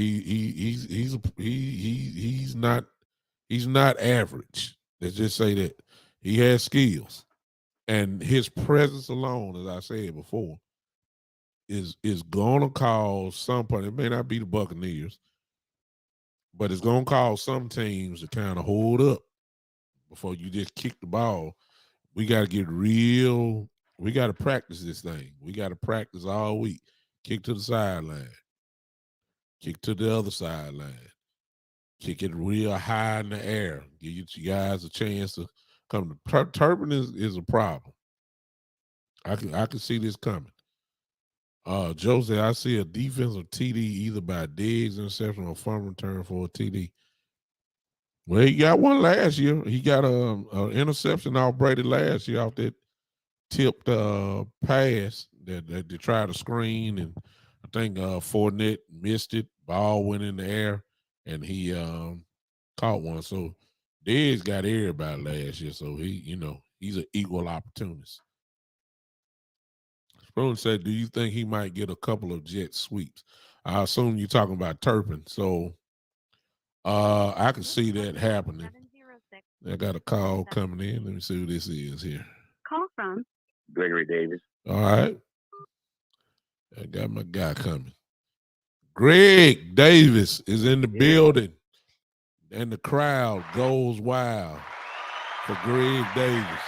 not average. Let's just say that he has skills, and his presence alone, as I said before, is going to cause some part. It may not be the Buccaneers, but it's going to cause some teams to kind of hold up before you just kick the ball. We got to get real. We got to practice this thing. We got to practice all week. Kick to the sideline. Kick to the other sideline. Kick it real high in the air. Give you guys a chance to come. Turpin is a problem. I can see this coming. Joe said, I see a defensive TD either by Diggs interception or fumble return for a TD. Well, he got one last year. He got a interception off Brady last year off that tipped pass that they tried to screen, and I think Fournette missed it. Ball went in the air, and he caught one. So Diggs got everybody last year. So he's an equal opportunist. Spoon said, do you think he might get a couple of jet sweeps? I assume you're talking about Turpin. So I can see that happening. I got a call coming in. Let me see who this is here. Call from Gregory Davis. All right. I got my guy coming. Greg Davis is in the building, and the crowd goes wild for Greg Davis.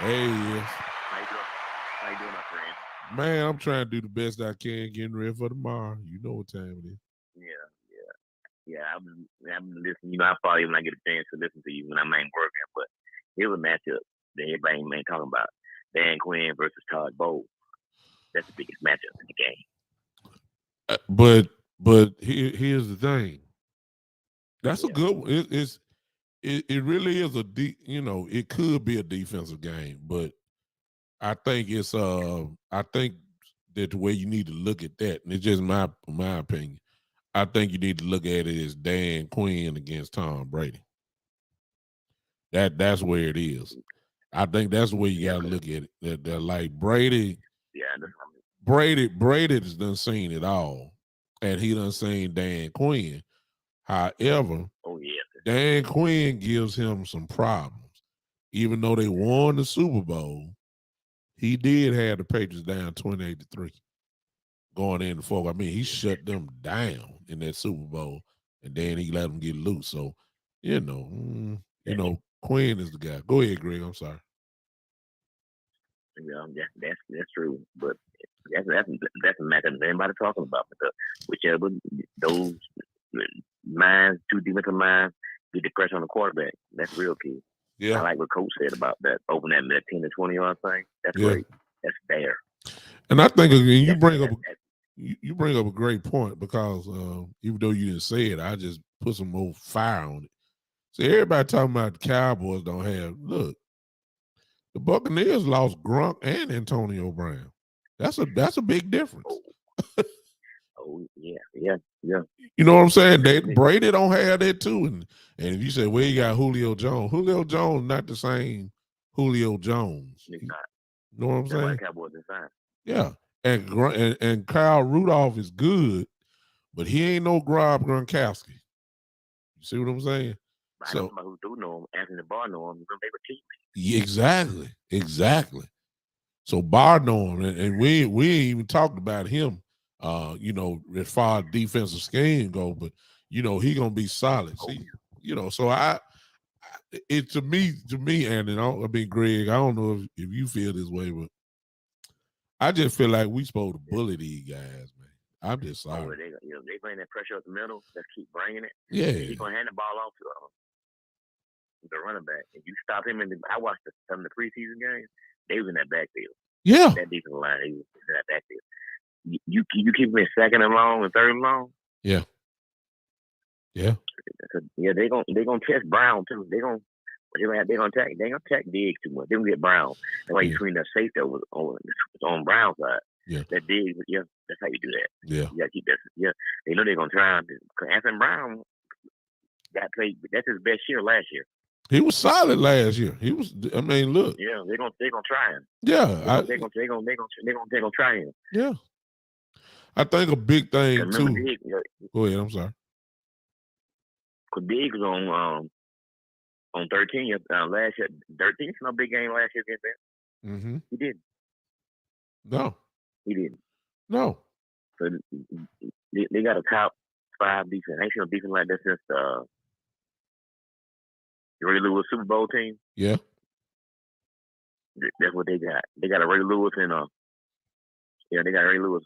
There he is. How you doing, my friend? Man, I'm trying to do the best I can, getting ready for tomorrow. You know what time it is. Yeah. I've been listening. I probably when I get a chance to listen to you when I'm ain't working. But here's a matchup that everybody ain't talking about: Dan Quinn versus Todd Bowles. That's the biggest matchup in the game. But here's the thing. That's a good one. It really is it could be a defensive game, but I think I think that the way you need to look at that, and it's just my opinion, I think you need to look at it as Dan Quinn against Tom Brady. That's where it is. I think that's the way you got to look at it. That like Brady. Yeah, Brady has done seen it all, and he done seen Dan Quinn. However, Dan Quinn gives him some problems. Even though they won the Super Bowl, he did have the Patriots down 28-3 going into four. I mean, he shut them down in that Super Bowl, and then he let them get loose. So, Quinn is the guy. Go ahead, Greg. I'm sorry. That's true, but that's a matter that anybody talking about. But whichever those minds, two defensive minds, get the pressure on the quarterback. That's real key. Yeah, I like what Coach said about that. Open that 10 to 20 yard thing. That's great. That's fair. And I think you bring up a great point because even though you didn't say it, I just put some more fire on it. So everybody talking about the Cowboys don't have look. The Buccaneers lost Gronk and Antonio Brown. That's a big difference. Oh yeah. You know what I'm saying? Brady don't have that too. And if you say, well, you got Julio Jones not the same Julio Jones. You know what I'm saying? That's why Cowboys is fine. Yeah. And Kyle Rudolph is good, but he ain't no Gronkowski. You see what I'm saying? I know somebody who do know him, Anthony Barr know him. They were teammates. Yeah, exactly. So Barr know him, and we ain't even talked about him. As far as defensive scheme go, but he gonna be solid. See, so to me, and I mean, Greg, I don't know if you feel this way, but I just feel like we supposed to bully these guys, man. I'm just sorry. They bring that pressure up the middle. Let's keep bringing it. Yeah, he's gonna hand the ball off to the running back. If you stop him I watched some of the preseason games. They was in that backfield. Yeah, that defensive line. They was in that backfield. You keep him in second and long and third and long. Yeah. Yeah, they gonna test Brown too. They gonna attack. They gonna attack Diggs too much. They gonna get Brown. That's why you screen that safety on Brown's side. Yeah, that Diggs. Yeah, that's how you do that. Yeah, you gotta keep that. Yeah, they know they're gonna try. Anthony Brown got played. That's his best year last year. He was solid last year. He was. I mean, look. Yeah, they're gonna try him. Yeah, they're gonna try him. Yeah, I think a big thing too. Diggs, go ahead. I'm sorry. Because Diggs was on 13 last year. 13's no big game last year against them. Mm-hmm. He didn't. No. He didn't. No. So they got a top 5 defense. I ain't seen no defense like that since the Ray Lewis Super Bowl team. Yeah. That's what they got. They got a Ray Lewis and they got Ray Lewis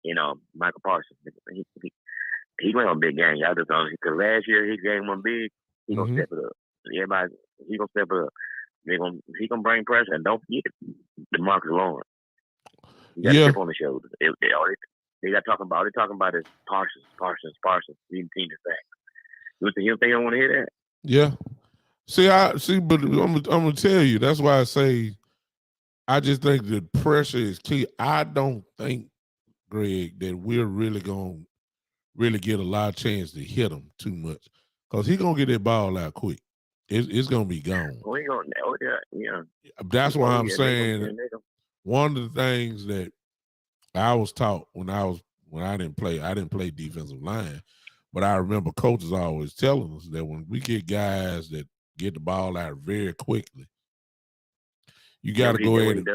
and Michael Parsons. He went on a big game. Y'all just don't, because last year his game went big. He gonna step it up. Everybody, he gonna step it up. He gonna bring pressure, and don't forget DeMarcus Lawrence. You got to chip on the shoulder. They got talking about. They're talking about is Parsons. Leading team to sack. You think they don't want to hear that? Yeah. But I'm gonna tell you. That's why I say I just think the pressure is key. I don't think, Greg, that we're really gonna get a lot of chance to hit him too much, because he's gonna get that ball out quick. It's gonna be gone. Yeah. That's why I'm saying one of the things that I was taught when I didn't play defensive line, but I remember coaches always telling us that when we get guys that get the ball out very quickly, you got to go ahead.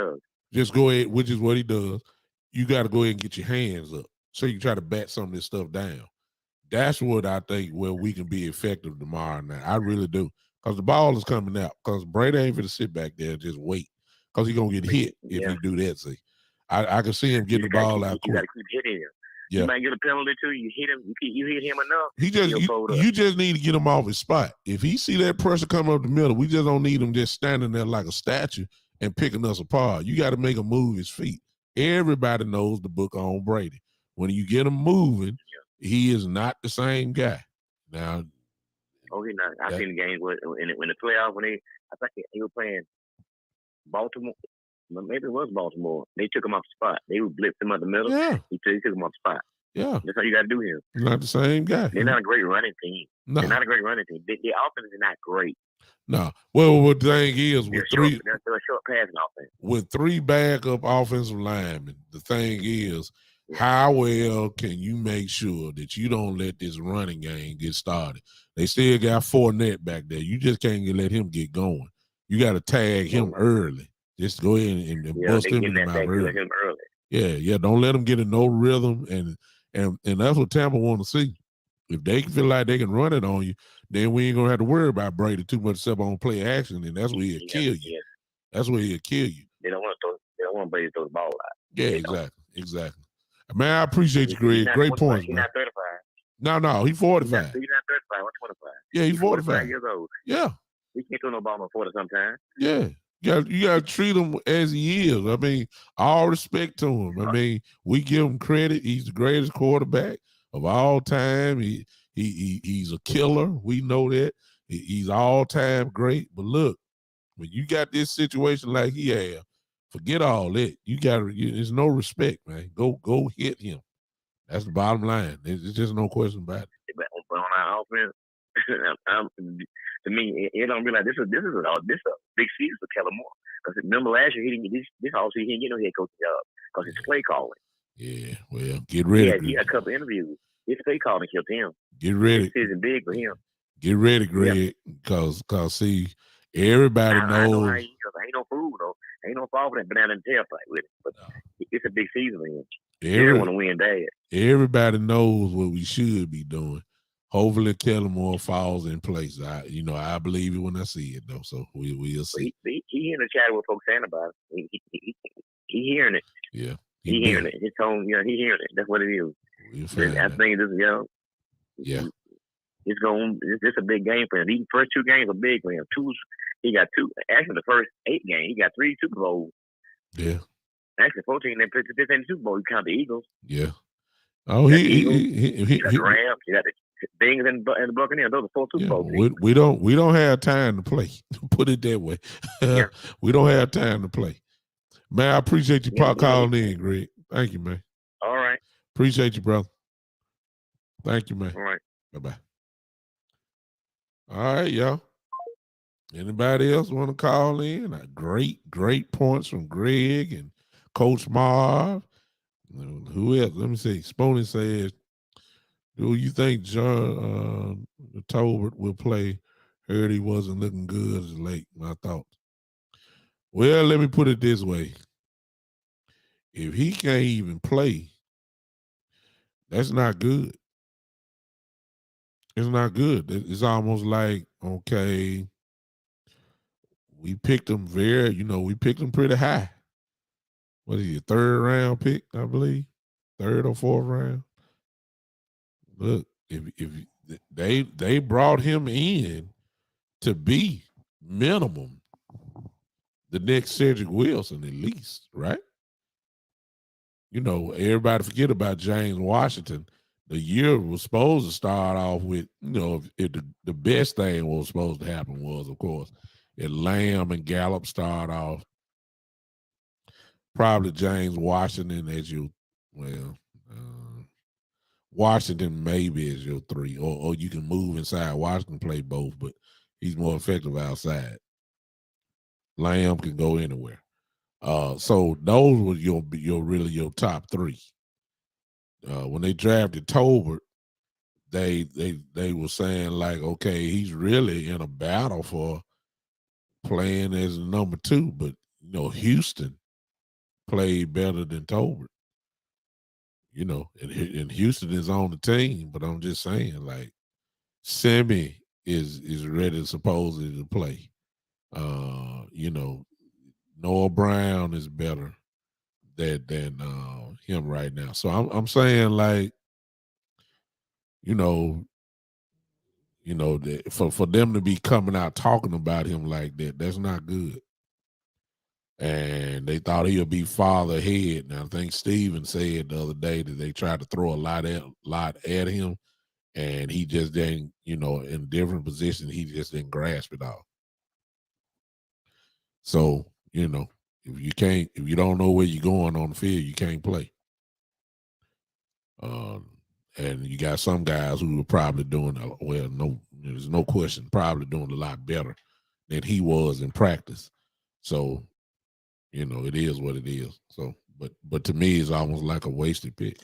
Just go ahead, which is what he does. You got to go ahead and get your hands up so you try to bat some of this stuff down. That's what I think where we can be effective tomorrow night. I really do. Because the ball is coming out. Because Brady ain't going to sit back there and just wait. Because he's going to get hit if he do that. See, I can see him getting the ball out quick. You got to keep hitting him. Yeah. You might get a penalty too. You hit him. You hit him enough. You just need to get him off his spot. If he see that pressure come up the middle, we just don't need him just standing there like a statue and picking us apart. You got to make him move his feet. Everybody knows the book on Brady. When you get him moving, he is not the same guy. Now, he's not. I seen the game when the playoff I think he was playing Baltimore. Maybe it was Baltimore. They took him off the spot. They would blitz him up the middle. Yeah. He took him off the spot. Yeah. That's how you got to do him. He's not the same guy. They're not a great running team. No. They're not a great running team. The offense is not great. No. Well, what the thing is, they're a short passing offense. With 3 backup offensive linemen, the thing is, how well can you make sure that you don't let this running game get started? They still got Fournette back there. You just can't let him get going. You got to tag him early. Just go ahead and bust him in the mouth early. Yeah. Don't let him get in no rhythm, and that's what Tampa want to see. If they feel like they can run it on you, then we ain't gonna have to worry about Brady too much except on play action, and that's where he'll kill you. Yeah. That's where he'll kill you. They don't want Brady to throw the ball out. Yeah, exactly. Man, I appreciate you, Greg. Great points, man. He's not 35. No, he's 45. He's not 35. Or 25. Yeah, he's 45 years old. Yeah. He can't throw no ball on 40 sometimes. Yeah. You got to treat him as he is. I mean, all respect to him. I mean, we give him credit. He's the greatest quarterback of all time. He's a killer. We know that. He's all-time great. But look, when you got this situation like he had, Forget all that. There's no respect, man. Go hit him. That's the bottom line. There's just no question about it. But on our offense, to me, it don't realize this is a big season for Kellen Moore. Because remember last year he didn't get this offseason, he didn't get no head coach job because his play calling. Yeah, well, get ready. He had a couple interviews. His play calling killed him. Get ready. This season big for him. Get ready, Greg, because see, everybody knows. I know how he is. Ain't no fool though. Ain't no fault for that banana and tailpipe with it. But it's a big season for him. They want to win bad. Everybody knows what we should be doing. Hopefully, Kellen Moore falls in place. I believe it when I see it though. So we'll see. He hearing the chat what folks saying about it. He hearing it. Yeah, he hearing it. His tone, he hearing it. That's what it is. I think this, yeah. It's a big game for him. These first 2 games are big for him. He got 2. Actually, the first 8 games, he got 3 Super Bowls. Yeah. Actually, 14. They played this in the Super Bowl. You count the Eagles. Yeah. Oh, he got the Rams. You got the Bengals and the Buccaneers. Those are 4 Super Bowls. We don't have time to play. Put it that way. Yeah. We don't have time to play. Man, I appreciate you calling in, Greg. Thank you, man. All right. Appreciate you, brother. Thank you, man. All right. Bye-bye. All right, y'all. Anybody else want to call in? Great points from Greg and Coach Marv. Who else? Let me see. Sponey says, do you think John Tolbert will play? Heard he wasn't looking good as late. My thoughts. Well, let me put it this way. If he can't even play, that's not good. It's not good. It's almost like, okay, we picked him we picked him pretty high. What is he, a 3rd round pick, I believe? 3rd or 4th round. Look, if they brought him in to be minimum the next Cedric Wilson at least, right? Everybody forget about James Washington. The year was supposed to start off with, the best thing what was supposed to happen was, of course, if Lamb and Gallup start off, probably James Washington as Washington maybe as your 3, or you can move inside. Washington play both, but he's more effective outside. Lamb can go anywhere. So those were your top 3. When they drafted Tolbert, they were saying like, okay, he's really in a battle for playing as a number 2, but Houston played better than Tolbert. And Houston is on the team, but I'm just saying, like, Semi is ready supposedly to play. Noah Brown is better than him right now. So I'm saying, like, for them to be coming out talking about him like that, that's not good. And they thought he'll be farther ahead. Now, I think Steven said the other day that they tried to throw a lot at him, and he just didn't, in different positions, he just didn't grasp it all. So, if you don't know where you're going on the field, you can't play. And you got some guys who are probably doing, there's no question, probably doing a lot better than he was in practice. So, it is what it is. So, but to me, it's almost like a wasted pick.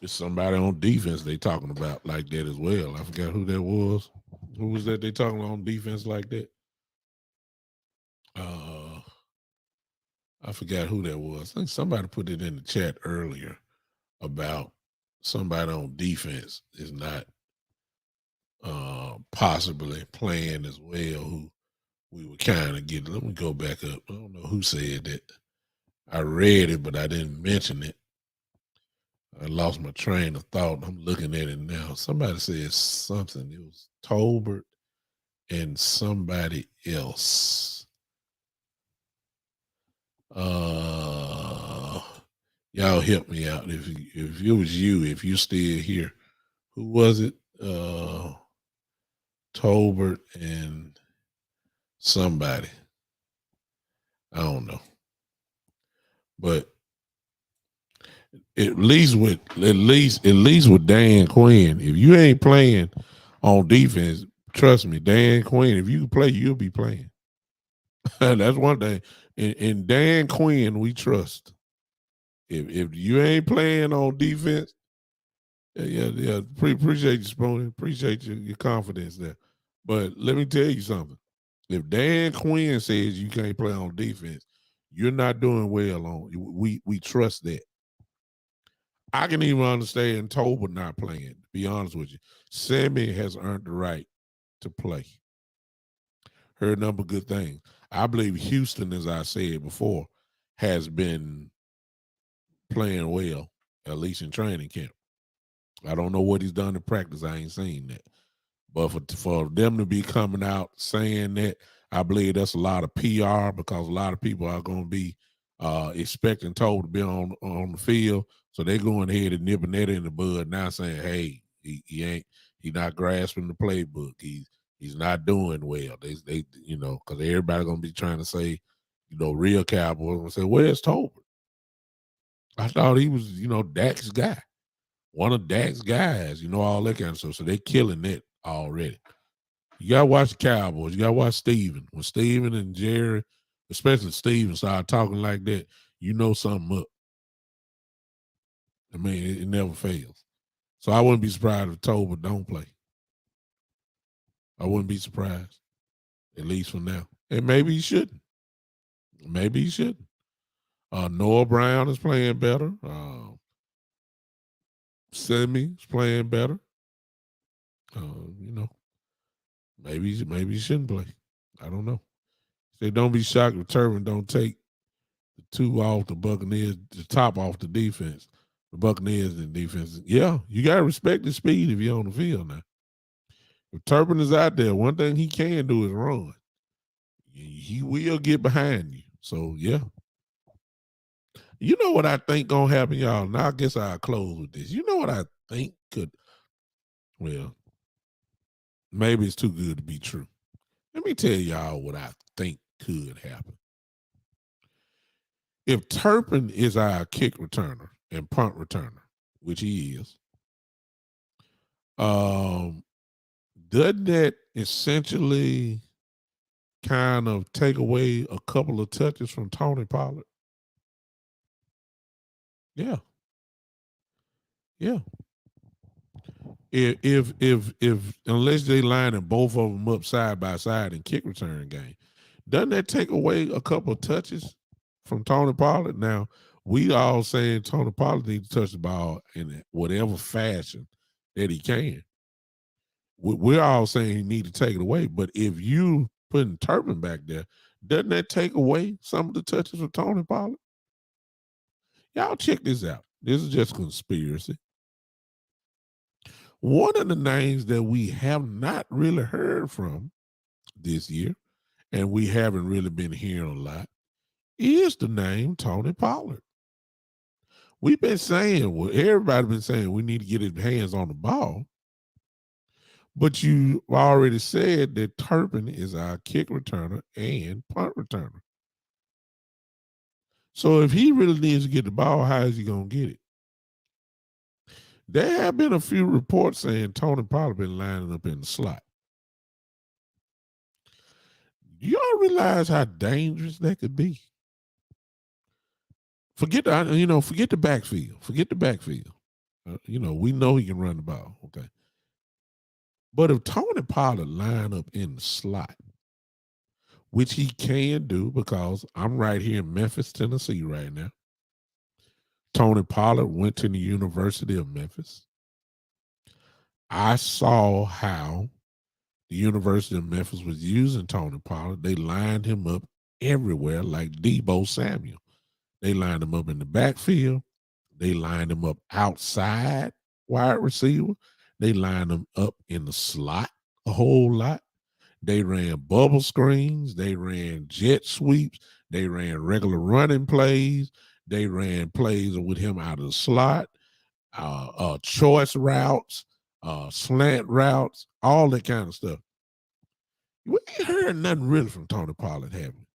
It's somebody on defense they talking about like that as well. I forgot who that was. Who was that they talking on defense like that? I forgot who that was. I think somebody put it in the chat earlier about somebody on defense is not possibly playing as well, who we were kind of getting. Let me go back up. I don't know who said that. I read it, but I didn't mention it. I lost my train of thought. I'm looking at it now. Somebody said something. It was Tolbert and somebody else. Y'all help me out. If it was you, if you're still here, who was it? Tolbert and somebody. I don't know. But at least with Dan Quinn, if you ain't playing on defense, trust me, Dan Quinn, if you can play, you'll be playing. That's one thing. In Dan Quinn, we trust. If you ain't playing on defense, yeah. Appreciate you, Spoonie. Appreciate your confidence there. But let me tell you something. If Dan Quinn says you can't play on defense, you're not doing well on. We trust that. I can even understand Tolbert not playing, to be honest with you. Sammy has earned the right to play. Heard a number of good things. I believe Houston, as I said before, has been playing well, at least in training camp. I don't know what he's done in practice. I ain't seen that. But for them to be coming out saying that, I believe that's a lot of PR because a lot of people are going to be expecting Tolbert to be on the field. So they're going ahead and nipping that in the bud now, saying, "Hey, he's not grasping the playbook. He's not doing well." They because everybody gonna be trying to say, real Cowboys gonna say, "Where's Tolbert?" I thought he was, Dak's guy, one of Dak's guys, all that kind of stuff. So they killing it already. You gotta watch the Cowboys. You gotta watch Steven. When Steven and Jerry, especially Steven, start talking like that, something up. I mean, it never fails. So I wouldn't be surprised if Tolbert don't play. I wouldn't be surprised, at least for now. And maybe he shouldn't. Maybe he shouldn't. Noah Brown is playing better. Semi is playing better. Maybe he shouldn't play. I don't know. Say don't be shocked if Turbin don't take the two off the Buccaneers, the top off the defense. The Buccaneers in defense. Yeah, you gotta respect the speed if you're on the field now. If Turbin is out there, one thing he can do is run. He will get behind you. So yeah. You know what I think gonna happen, y'all? Now I guess I'll close with this. You know what I think could, well, maybe it's too good to be true. Let me tell y'all what I think could happen. If Turpin is our kick returner and punt returner, which he is, doesn't that essentially kind of take away a couple of touches from Tony Pollard? Yeah. Yeah. If unless they lining both of them up side by side in kick return game, doesn't that take away a couple of touches from Tony Pollard? Now, we all saying Tony Pollard needs to touch the ball in whatever fashion that he can. We're all saying he need to take it away, but if you putting Turpin back there, doesn't that take away some of the touches from Tony Pollard? Y'all check this out. This is just conspiracy. One of the names that we have not really heard from this year, and we haven't really been hearing a lot, is the name Tony Pollard. We've been saying, everybody's been saying we need to get his hands on the ball. But you already said that Turpin is our kick returner and punt returner. So if he really needs to get the ball, how is he going to get it? There have been a few reports saying Tony Pollard been lining up in the slot. Y'all realize how dangerous that could be? Forget the backfield. Forget the backfield. We know he can run the ball. Okay. But if Tony Pollard line up in the slot, which he can do because I'm right here in Memphis, Tennessee right now. Tony Pollard went to the University of Memphis. I saw how the University of Memphis was using Tony Pollard. They lined him up everywhere like Deebo Samuel. They lined him up in the backfield. They lined him up outside wide receiver. They lined him up in the slot a whole lot. They ran bubble screens. They ran jet sweeps. They ran regular running plays. They ran plays with him out of the slot, choice routes, slant routes, all that kind of stuff. We ain't heard nothing really from Tony Pollard, have we?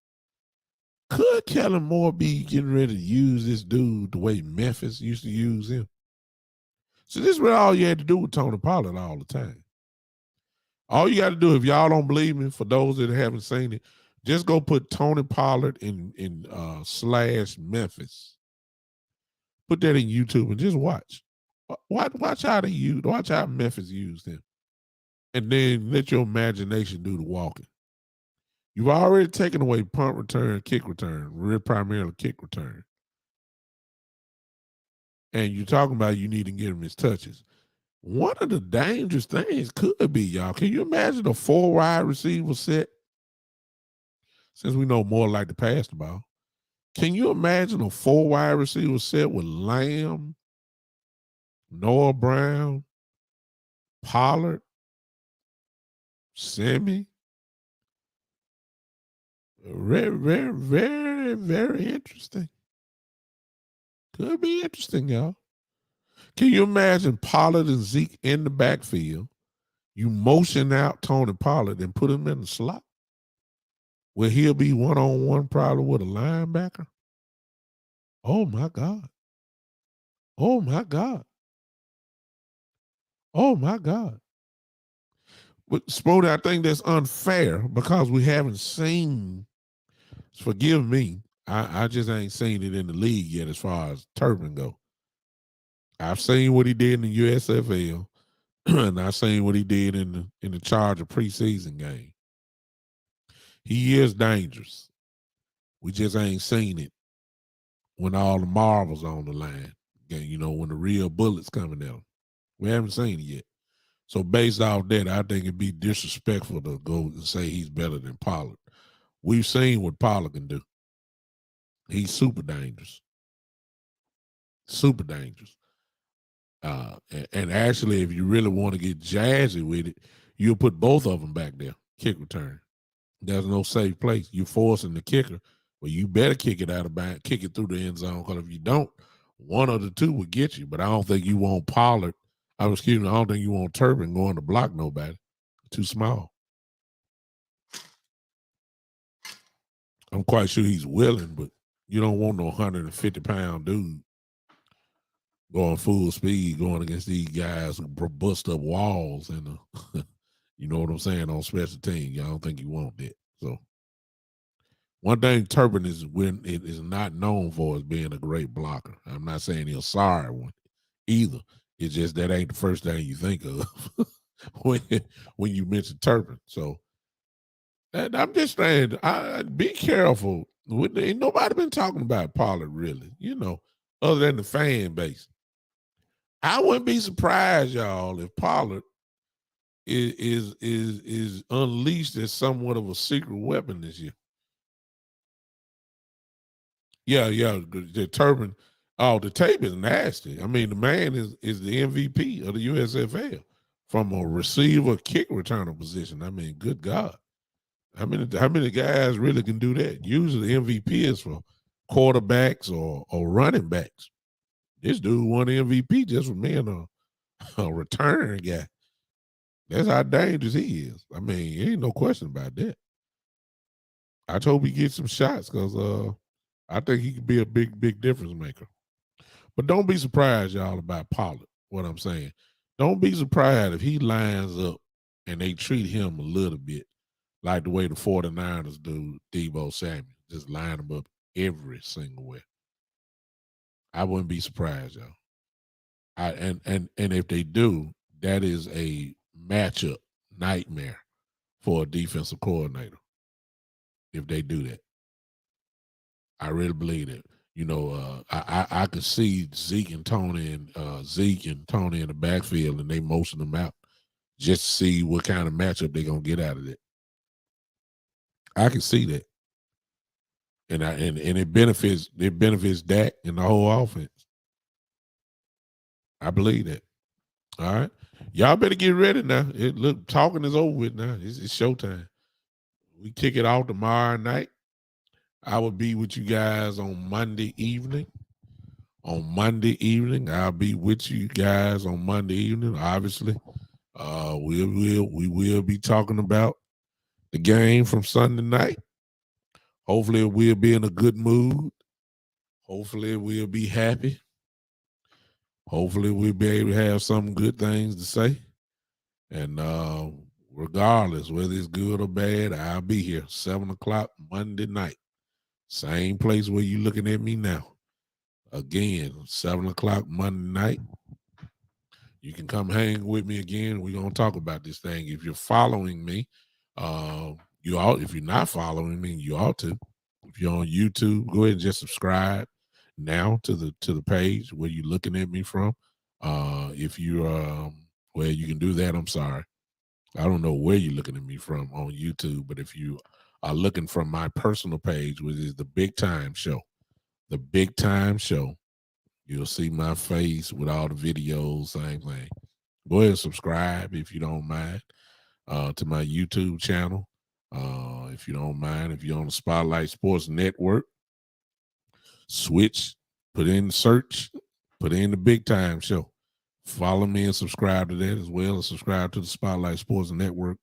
Could Kellen Moore be getting ready to use this dude the way Memphis used to use him? So this is what all you had to do with Tony Pollard all the time. All you got to do, if y'all don't believe me, for those that haven't seen it, just go put Tony Pollard in / Memphis. Put that in YouTube and just watch. Watch how Memphis used him. And then let your imagination do the walking. You've already taken away punt return, kick return, primarily kick return. And you're talking about you need to get him his touches. One of the dangerous things could be, y'all, can you imagine a 4 wide receiver set? Since we know more like to pass the ball. Can you imagine a 4 wide receiver set with Lamb, Noah Brown, Pollard, Semi? Very, very, very, very interesting. Could be interesting, y'all. Can you imagine Pollard and Zeke in the backfield? You motion out Tony Pollard and put him in the slot where he'll be one-on-one probably with a linebacker? Oh, my God. Oh, my God. Oh, my God. But, Spody, I think that's unfair because we haven't seen, forgive me, I just ain't seen it in the league yet as far as Turpin go. I've seen what he did in the USFL, and I've seen what he did in the Charger preseason game. He is dangerous. We just ain't seen it when all the marbles on the line. You know, when the real bullets coming out. We haven't seen it yet. So based off that, I think it'd be disrespectful to go and say he's better than Pollard. We've seen what Pollard can do. He's super dangerous. Super dangerous. And actually, if you really want to get jazzy with it, you'll put both of them back there, kick return. There's no safe place. You're forcing the kicker, but you better kick it out of bounds, kick it through the end zone, because if you don't, one of the two will get you. But I don't think you want Pollard. I don't think you want Turpin going to block nobody. Too small. I'm quite sure he's willing, but you don't want no 150-pound dude going full speed, going against these guys who bust up walls and you know what I'm saying, on special teams. I don't think you want that. So one thing Turpin is not known for is being a great blocker. I'm not saying he's a sorry one either. It's just that ain't the first thing you think of when you mention Turpin. So I'm just saying, be careful. Ain't nobody been talking about Pollard really, other than the fan base. I wouldn't be surprised, y'all, if Pollard is unleashed as somewhat of a secret weapon this year. Yeah, the Turpin. Oh, the tape is nasty. I mean, the man is the MVP of the USFL from a receiver kick returner position. I mean, good God. How many guys really can do that? Usually MVP is for quarterbacks or running backs. This dude won MVP just for being a return guy. That's how dangerous he is. I mean, ain't no question about that. I hope he gets some shots because I think he could be a big difference maker. But don't be surprised, y'all, about Pollard, what I'm saying. Don't be surprised if he lines up and they treat him a little bit like the way the 49ers do Deebo Samuel. Just line him up every single way. I wouldn't be surprised, y'all. And if they do, that is a matchup nightmare for a defensive coordinator. If they do that, I really believe it. I could see Zeke and Tony in the backfield, and they motion them out just to see what kind of matchup they're gonna get out of it. I can see that, and it benefits Dak and the whole offense. I believe that. All right, y'all better get ready now. Talking is over with now. It's showtime. We kick it off tomorrow night. I will be with you guys on Monday evening. I'll be with you guys on Monday evening. Obviously, we will be talking about the game from Sunday night. Hopefully we'll be in a good mood. Hopefully we'll be happy. Hopefully we'll be able to have some good things to say. And regardless, whether it's good or bad, I'll be here 7 o'clock Monday night. Same place where you're looking at me now. Again, 7 o'clock Monday night. You can come hang with me again. We're going to talk about this thing. If you're following me, if you're not following me, you ought to. If you're on YouTube, go ahead and just subscribe now to the page where you're looking at me from. If you you can do that. I'm sorry. I don't know where you're looking at me from on YouTube, but if you are looking from my personal page, which is the Big Time Show, you'll see my face with all the videos, same thing. Go ahead and subscribe if you don't mind to my YouTube channel. If you don't mind, if you're on the Spotlight Sports Network, switch, put in search, put in the Big Time Show. Follow me and subscribe to that as well, and subscribe to the Spotlight Sports Network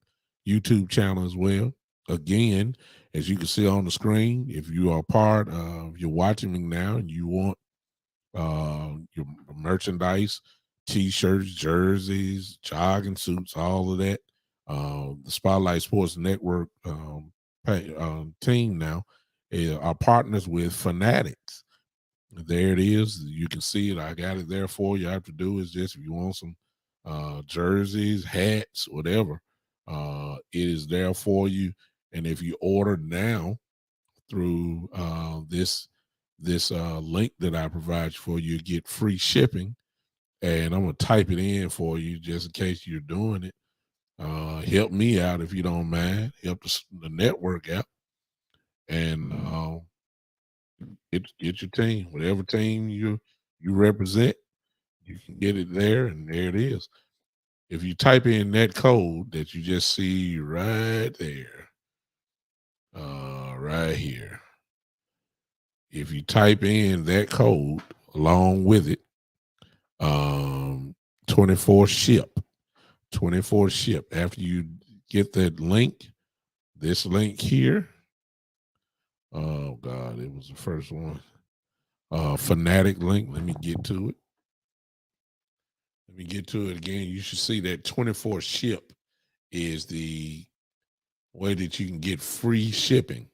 YouTube channel as well. Again, as you can see on the screen, if you are you're watching me now and you want your merchandise, t-shirts, jerseys, jogging suits, all of that, the Spotlight Sports Network team now are partners with Fanatics. There it is. You can see it. I got it there for you. All you have to do is just, if you want some jerseys, hats, whatever, it is there for you. And if you order now through this link that I provide for you, get free shipping. And I'm going to type it in for you just in case you're doing it. Help me out if you don't mind. Help the network out. And get your team, whatever team you represent, you can get it there, and there it is. If you type in that code that you just see right there, right here, if you type in that code along with it, 24 ship. After you get that link, this link here. Oh God, it was the first one. Fanatic link. Let me get to it. Again. You should see that 24 ship is the way that you can get free shipping.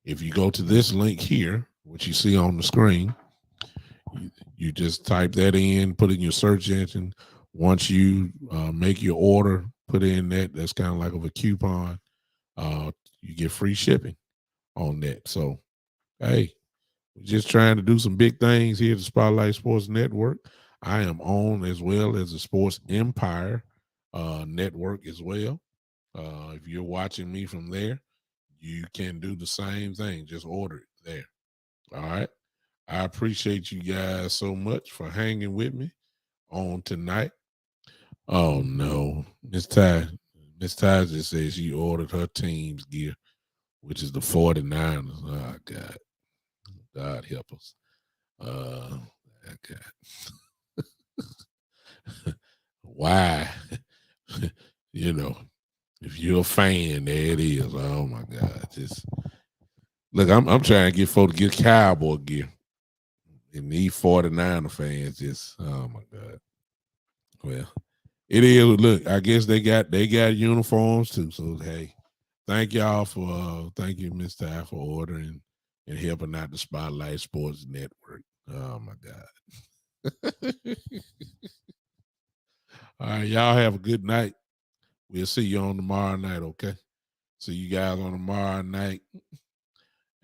If you go to this link here, which you see on the screen, you just type that in, put in your search engine. Once you make your order, put in that's kind of like a coupon. You get free shipping on that. So, hey, we're just trying to do some big things here at the Spotlight Sports Network. I am on as well as the Sports Empire network as well. If you're watching me from there, you can do the same thing. Just order it there. All right. I appreciate you guys so much for hanging with me on tonight. Oh no, Miss Ty just said she ordered her team's gear, which is the 49ers. Oh God help us. Okay. Why? You know, if you're a fan, there it is. Oh my God. Just look, I'm trying to get folks to get Cowboy gear. And these 49er fans just, oh my God. Well, it is. Look, I guess they got uniforms too. So hey, thank you, Miss Ty, for ordering and helping out the Spotlight Sports Network. Oh my God. All right, y'all have a good night. We'll see you on tomorrow night, okay? See you guys on tomorrow night.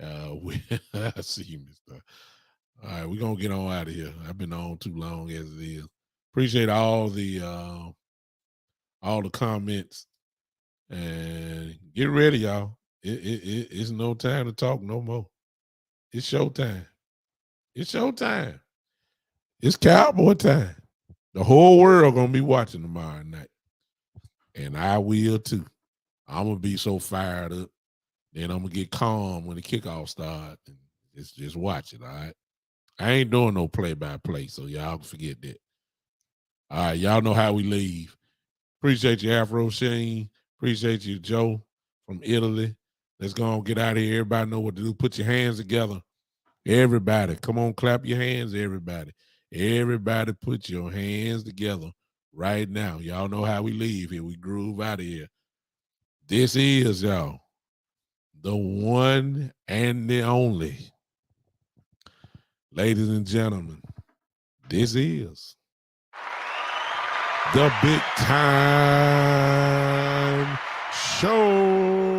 I see you, Mr. All right, we're gonna get on out of here. I've been on too long as it is. Appreciate all the comments, and get ready, y'all. It's no time to talk no more. It's showtime. It's showtime. It's Cowboy time. The whole world gonna be watching tomorrow night, and I will too. I'm gonna be so fired up. Then I'm gonna get calm when the kickoff starts. Just watch it, all right? I ain't doing no play-by-play, so y'all can forget that. All right, y'all know how we leave. Appreciate you, Afro Sheen. Appreciate you, Joe, from Italy. Let's go on, get out of here. Everybody know what to do. Put your hands together. Everybody, come on, clap your hands, everybody. Everybody put your hands together right now. Y'all know how we leave here. We groove out of here. This is, y'all, the one and the only. Ladies and gentlemen, this is the Big Time Show.